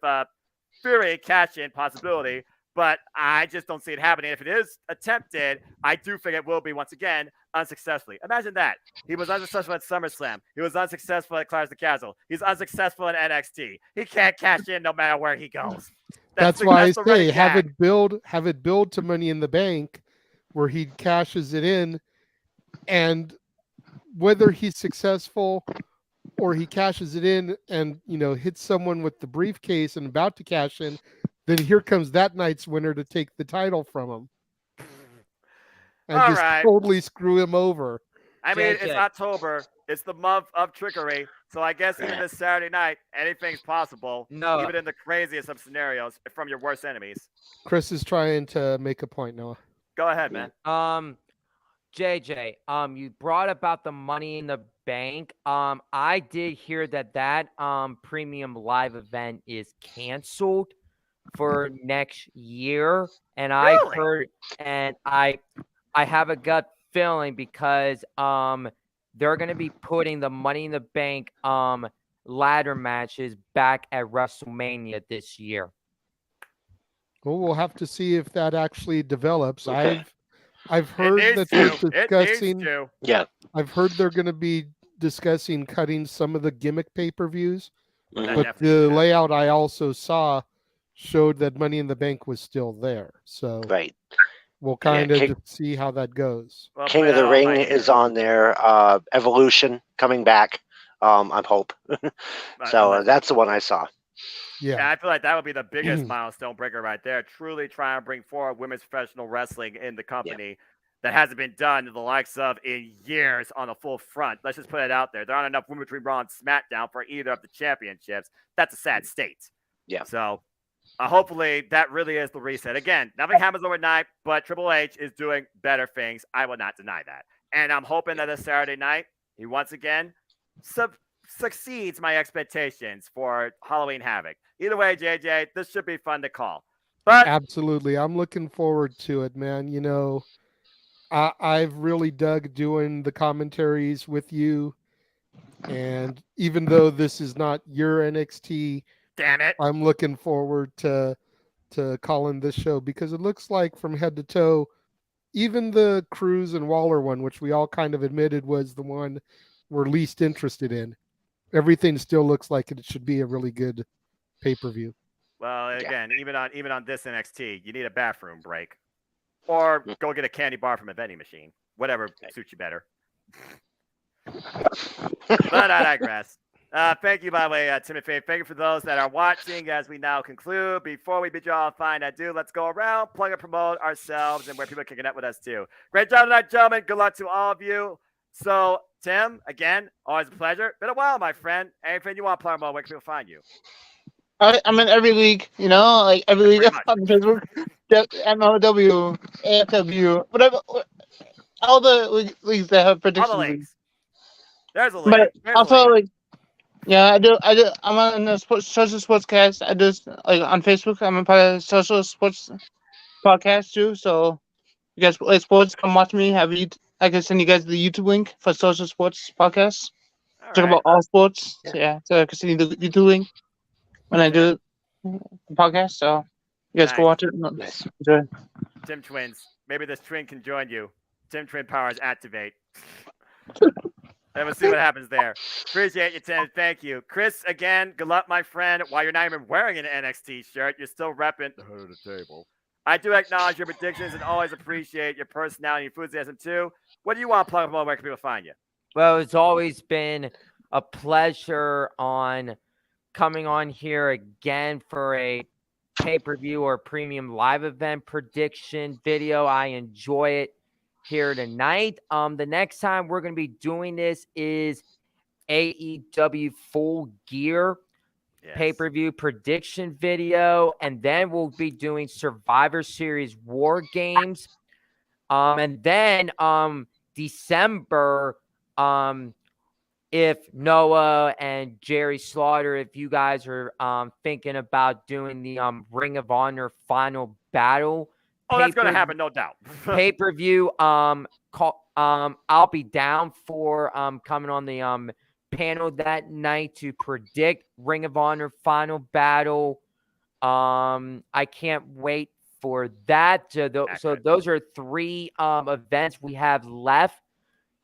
Fury cash in possibility. But I just don't see it happening. If it is attempted, I do think it will be, once again, unsuccessfully. Imagine that. He was unsuccessful at SummerSlam. He was unsuccessful at Clash of the Castle. He's unsuccessful at NXT. He can't cash in no matter where he goes. That's why I the say running have gag. it build to Money in the Bank, where he cashes it in, and whether he's successful or he cashes it in and hits someone with the briefcase and about to cash in, then here comes that night's winner to take the title from him and All just right. totally screw him over. I mean, it's JJ. October. It's the month of trickery. So I guess even this Saturday night, anything's possible. No. Even in the craziest of scenarios from your worst enemies. Chris is trying to make a point, Noah. Go ahead, man. JJ, you brought about the Money in the Bank. I did hear that premium live event is canceled for next year, and I Really? heard, and I have a gut feeling because they're going to be putting the Money in the Bank ladder matches back at WrestleMania this year. Well, we'll have to see if that actually develops. Okay. I've heard that they're discussing. Yeah. I've heard they're going to be discussing cutting some of the gimmick pay-per-views, Mhm. but the layout I also saw showed that Money in the Bank was still there. So Right. we'll kind of King- just see how that goes. Well, King play of the that all Ring night is here. on there. Evolution coming back. I hope. So that's the one I saw. Yeah, I feel like that would be the biggest milestone breaker right there. Truly try and bring forward women's professional wrestling in the company that hasn't been done to the likes of in years on a full front. Let's just put it out there. There aren't enough women between Raw and SmackDown for either of the championships. That's a sad state. Yeah. So hopefully that really is the reset. Again, nothing happens overnight, but Triple H is doing better things. I will not deny that. And I'm hoping that this Saturday night, he once again succeeds my expectations for Halloween Havoc. Either way, JJ, this should be fun to call. But Absolutely. I'm looking forward to it, man. I've really dug doing the commentaries with you. And even though this is not your NXT, damn it, I'm looking forward to calling this show because it looks like from head to toe, even the Cruz and Waller one, which we all kind of admitted was the one we're least interested in, everything still looks like it should be a really good pay-per-view. Well, again, even on this NXT, you need a bathroom break, or go get a candy bar from a vending machine. Whatever suits you better. But I digress. Thank you, by the way, Timothy. Thank you for those that are watching as we now conclude. Before we bid you all fine adieu, let's go around, plug and promote ourselves and where people can connect with us too. Great job tonight, gentlemen. Good luck to all of you. So, Tim, again, always a pleasure. Been a while, my friend. Anything you want to promote, where can people find you? I'm in every league, like every league Pretty much. on Facebook, MLW, AFW, whatever, all the leagues that have All predictions. the links. There's a link. But There's a also, link. I do. I'm on the social sportscast. I do on Facebook. I'm a part of the social sports podcast too. So you guys play sports, come watch me. I can send you guys the YouTube link for social sports podcast. All Talk right. about all sports. Yeah, so I can send you the YouTube link when I do it. podcast, so you guys go Nice. watch it. Nice. Enjoy. Tim Twins. Maybe this twin can join you. Tim Twin powers activate. And we'll see what happens there. Appreciate you, Tim. Thank you. Chris, again, good luck, my friend. While you're not even wearing an NXT shirt, you're still repping the hood of the table. I do acknowledge your predictions and always appreciate your personality and enthusiasm, too. What do you want to plug about? Where can people find you? Well, it's always been a pleasure on coming on here again for a pay-per-view or premium live event prediction video. I enjoy it here tonight. The next time we're going to be doing this is AEW Full Gear pay-per-view prediction video, and then we'll be doing Survivor Series War Games. And then December, if Noah and Jerry Slaughter, if you guys are thinking about doing the Ring of Honor Final Battle, that's going to happen, no doubt. pay-per-view, I'll be down for coming on the panel that night to predict Ring of Honor Final Battle. I can't wait for that. So those are 3 events we have left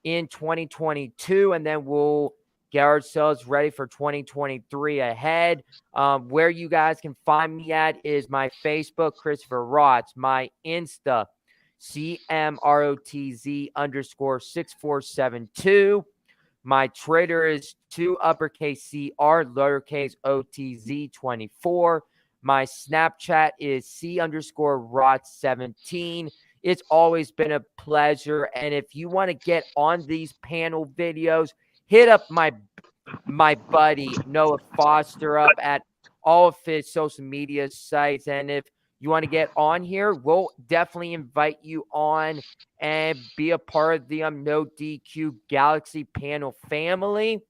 in 2022, and then we'll get ourselves ready for 2023 ahead. Where you guys can find me at is my Facebook, Christopher Rotz, my Insta, CMROTZ_6472. My Twitter is 2 uppercase CR, lowercase OTZ 24. My Snapchat is C_Rotz17. It's always been a pleasure. And if you want to get on these panel videos, hit up my buddy Noah Foster up at all of his social media sites. And if you want to get on here, we'll definitely invite you on and be a part of the NoDQ Galaxy Panel family.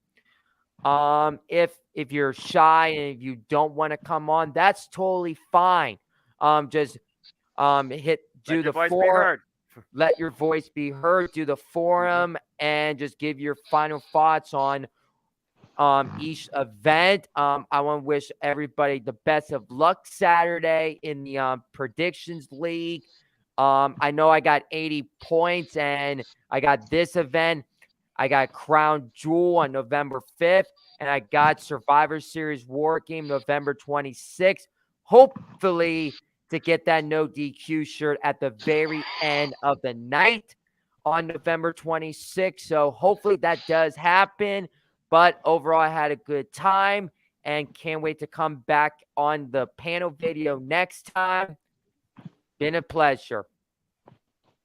If you're shy and if you don't want to come on, that's totally fine. Just do the forum. Let your voice be heard. Do the forum and just give your final thoughts on each event. I want to wish everybody the best of luck Saturday in the predictions league. I know I got 80 points and I got this event. I got Crown Jewel on November 5th, and I got Survivor Series War Game November 26th. Hopefully to get that No DQ shirt at the very end of the night on November 26th. So hopefully that does happen. But overall, I had a good time and can't wait to come back on the panel video next time. Been a pleasure.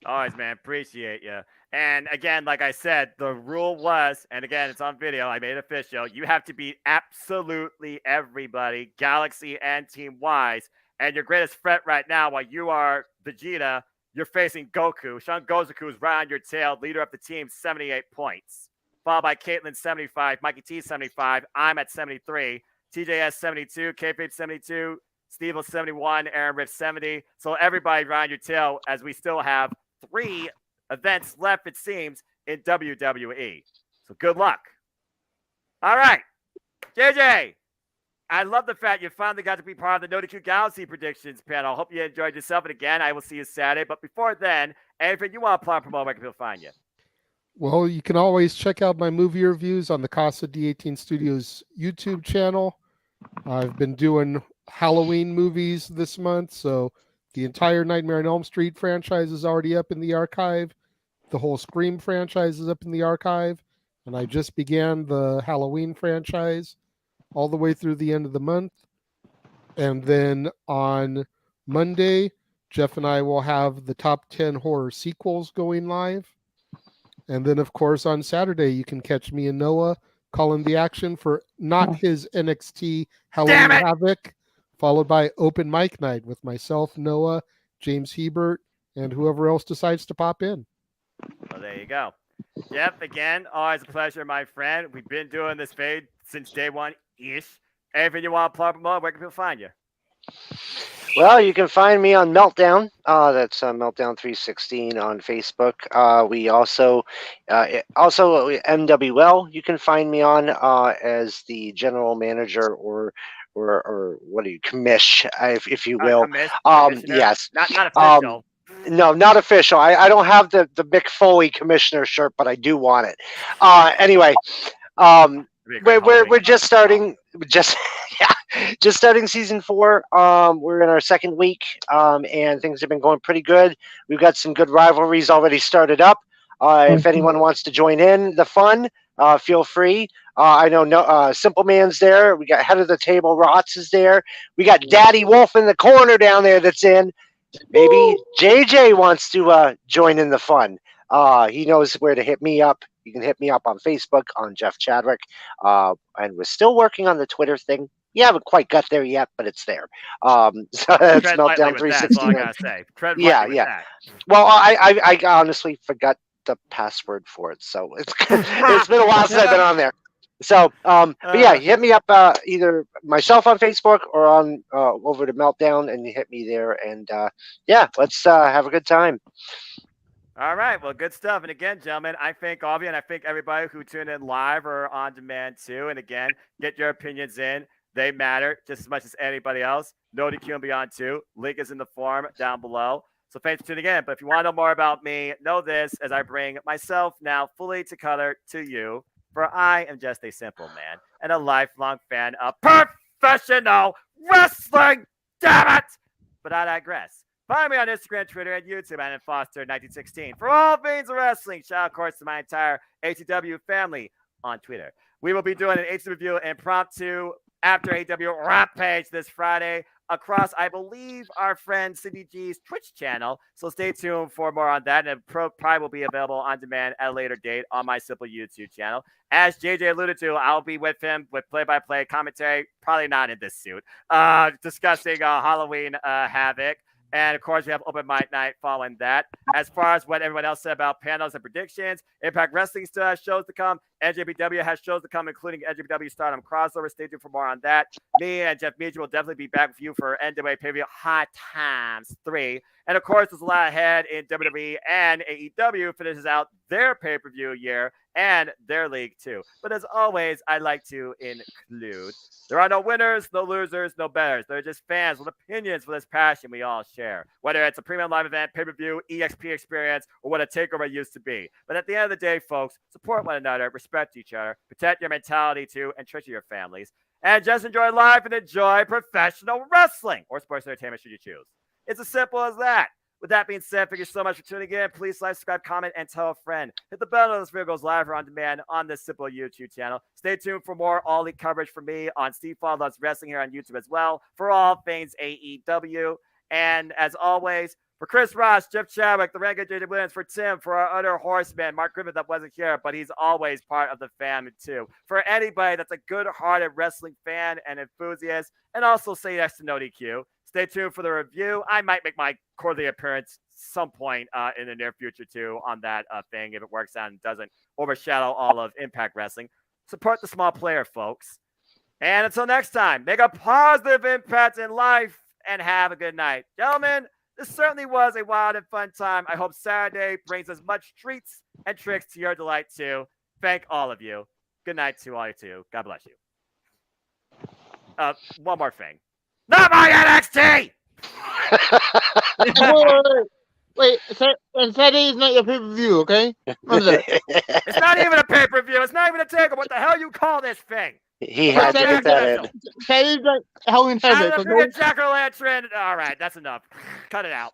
Always, man. Appreciate you. And again, like I said, the rule was, and again, it's on video, I made it official, you have to beat absolutely everybody, Galaxy and team-wise. And your greatest threat right now, while you are Vegeta, you're facing Goku. Shun Gozaku is right on your tail, leader of the team, 78 points. Followed by Caitlin, 75, Mikey T, 75, I'm at 73, TJS, 72, K-Fape, 72, Steve, 71, Aaron Riff, 70. So everybody right on your tail, as we still have 3 events left, it seems, in WWE. So good luck. All right. JJ, I love the fact you finally got to be part of the NoDQ Galaxy predictions panel. Hope you enjoyed yourself. And again, I will see you Saturday. But before then, anything you want to plug, promote, where can people find you? Well, you can always check out my movie reviews on the Casa D18 Studios YouTube channel. I've been doing Halloween movies this month, so the entire Nightmare on Elm Street franchise is already up in the archive. The whole Scream franchise is up in the archive, and I just began the Halloween franchise all the way through the end of the month. And then on Monday, Jeff and I will have the top 10 horror sequels going live. And then, of course, on Saturday, you can catch me and Noah calling the action for not his NXT Halloween Havoc, followed by open mic night with myself, Noah, James Hebert, and whoever else decides to pop in. Well, there you go. Jeff, again, always a pleasure, my friend. We've been doing this fade since day one-ish. Anything you want to plug, promote, where can people find you? Well, you can find me on Meltdown. That's Meltdown 316 on Facebook. We also MWL. You can find me on as the general manager or or what do you commish, if you will. Commissioner? Yes. Not official. No, not official. I don't have the Mick Foley commissioner shirt, but I do want it. Anyway, we're just starting. Just yeah, just starting season 4. We're in our second week, and things have been going pretty good. We've got some good rivalries already started up. If anyone wants to join in the fun, feel free. I know Simple Man's there. We got head of the table, Rots is there. We got Daddy Wolf in the corner down there that's in. Maybe JJ wants to join in the fun. He knows where to hit me up. You can hit me up on Facebook on Jeff Chadwick. And we're still working on the Twitter thing. You haven't quite got there yet, but it's there. So that's Meltdown 369. That's all I gotta say. Tread lightly with that. Well, I honestly forgot the password for it, so it's been a while since I've been on there. So, but yeah, hit me up either myself on Facebook or on over to Meltdown, and you hit me there, and yeah, let's have a good time. All right, well, good stuff. And again, gentlemen, I thank all of you, and I thank everybody who tuned in live or on demand too. And again, get your opinions in; they matter just as much as anybody else. NoDQ and Beyond too. Link is in the form down below. So thanks for tuning in. But if you want to know more about me, know this as I bring myself now fully to color to you. For I am just a simple man and a lifelong fan of professional wrestling. Damn it! But I digress. Find me on Instagram, Twitter, and YouTube at Foster1916 for all things wrestling. Shout out, of course, to my entire ATW family on Twitter. We will be doing an ATW review impromptu after ATW Rampage this Friday across, I believe, our friend Cindy G's Twitch channel. So stay tuned for more on that. And it probably will be available on demand at a later date on my simple YouTube channel. As JJ alluded to, I'll be with him with play-by-play commentary, probably not in this suit, discussing Halloween Havoc. And, of course, we have Open Mic Night following that. As far as what everyone else said about panels and predictions, Impact Wrestling still has shows to come. NJPW has shows to come, including NJPW Stardom Crossover. Stay tuned for more on that. Me and Jeff Meach will definitely be back with you for NWA Pay-Per-View Hot Times 3. And, of course, there's a lot ahead in WWE, and AEW finishes out their pay-per-view year and their league, too. But, as always, I'd like to include there are no winners, no losers, no bettors. They're just fans with opinions for this passion we all share, whether it's a premium live event, pay-per-view, EXP experience, or what a takeover used to be. But at the end of the day, folks, support one another, respect each other, protect your mentality, too, and treasure your families. And just enjoy life and enjoy professional wrestling or sports entertainment should you choose. It's as simple as that. With that being said, thank you so much for tuning in. Please like, subscribe, comment, and tell a friend. Hit the bell notice this video goes live or on demand on this simple YouTube channel. Stay tuned for more All Elite coverage from me on Steve Fall Loves Wrestling here on YouTube as well for all things AEW. And as always, for Chris Ross, Jeff Chadwick, the Renegade JJ Williams, for Tim, for our other horseman, Mark Griffith that wasn't here, but he's always part of the family too. For anybody that's a good-hearted wrestling fan and enthusiast, and also say yes to NoDQ. Stay tuned for the review. I might make my quarterly appearance some point in the near future, too, on that thing if it works out and doesn't overshadow all of Impact Wrestling. Support the small player, folks. And until next time, make a positive impact in life and have a good night. Gentlemen, this certainly was a wild and fun time. I hope Saturday brings as much treats and tricks to your delight, too. Thank all of you. Good night to all you, too. God bless you. One more thing. Not my NXT! Wait, Saturday is not your pay-per-view, okay? Remember that. It's not even a pay-per-view. It's not even a takeover. What the hell you call this thing? He had to get that in. Saturday's not Halloween Havoc, okay? Jack-o'-lantern. All right, that's enough. Cut it out.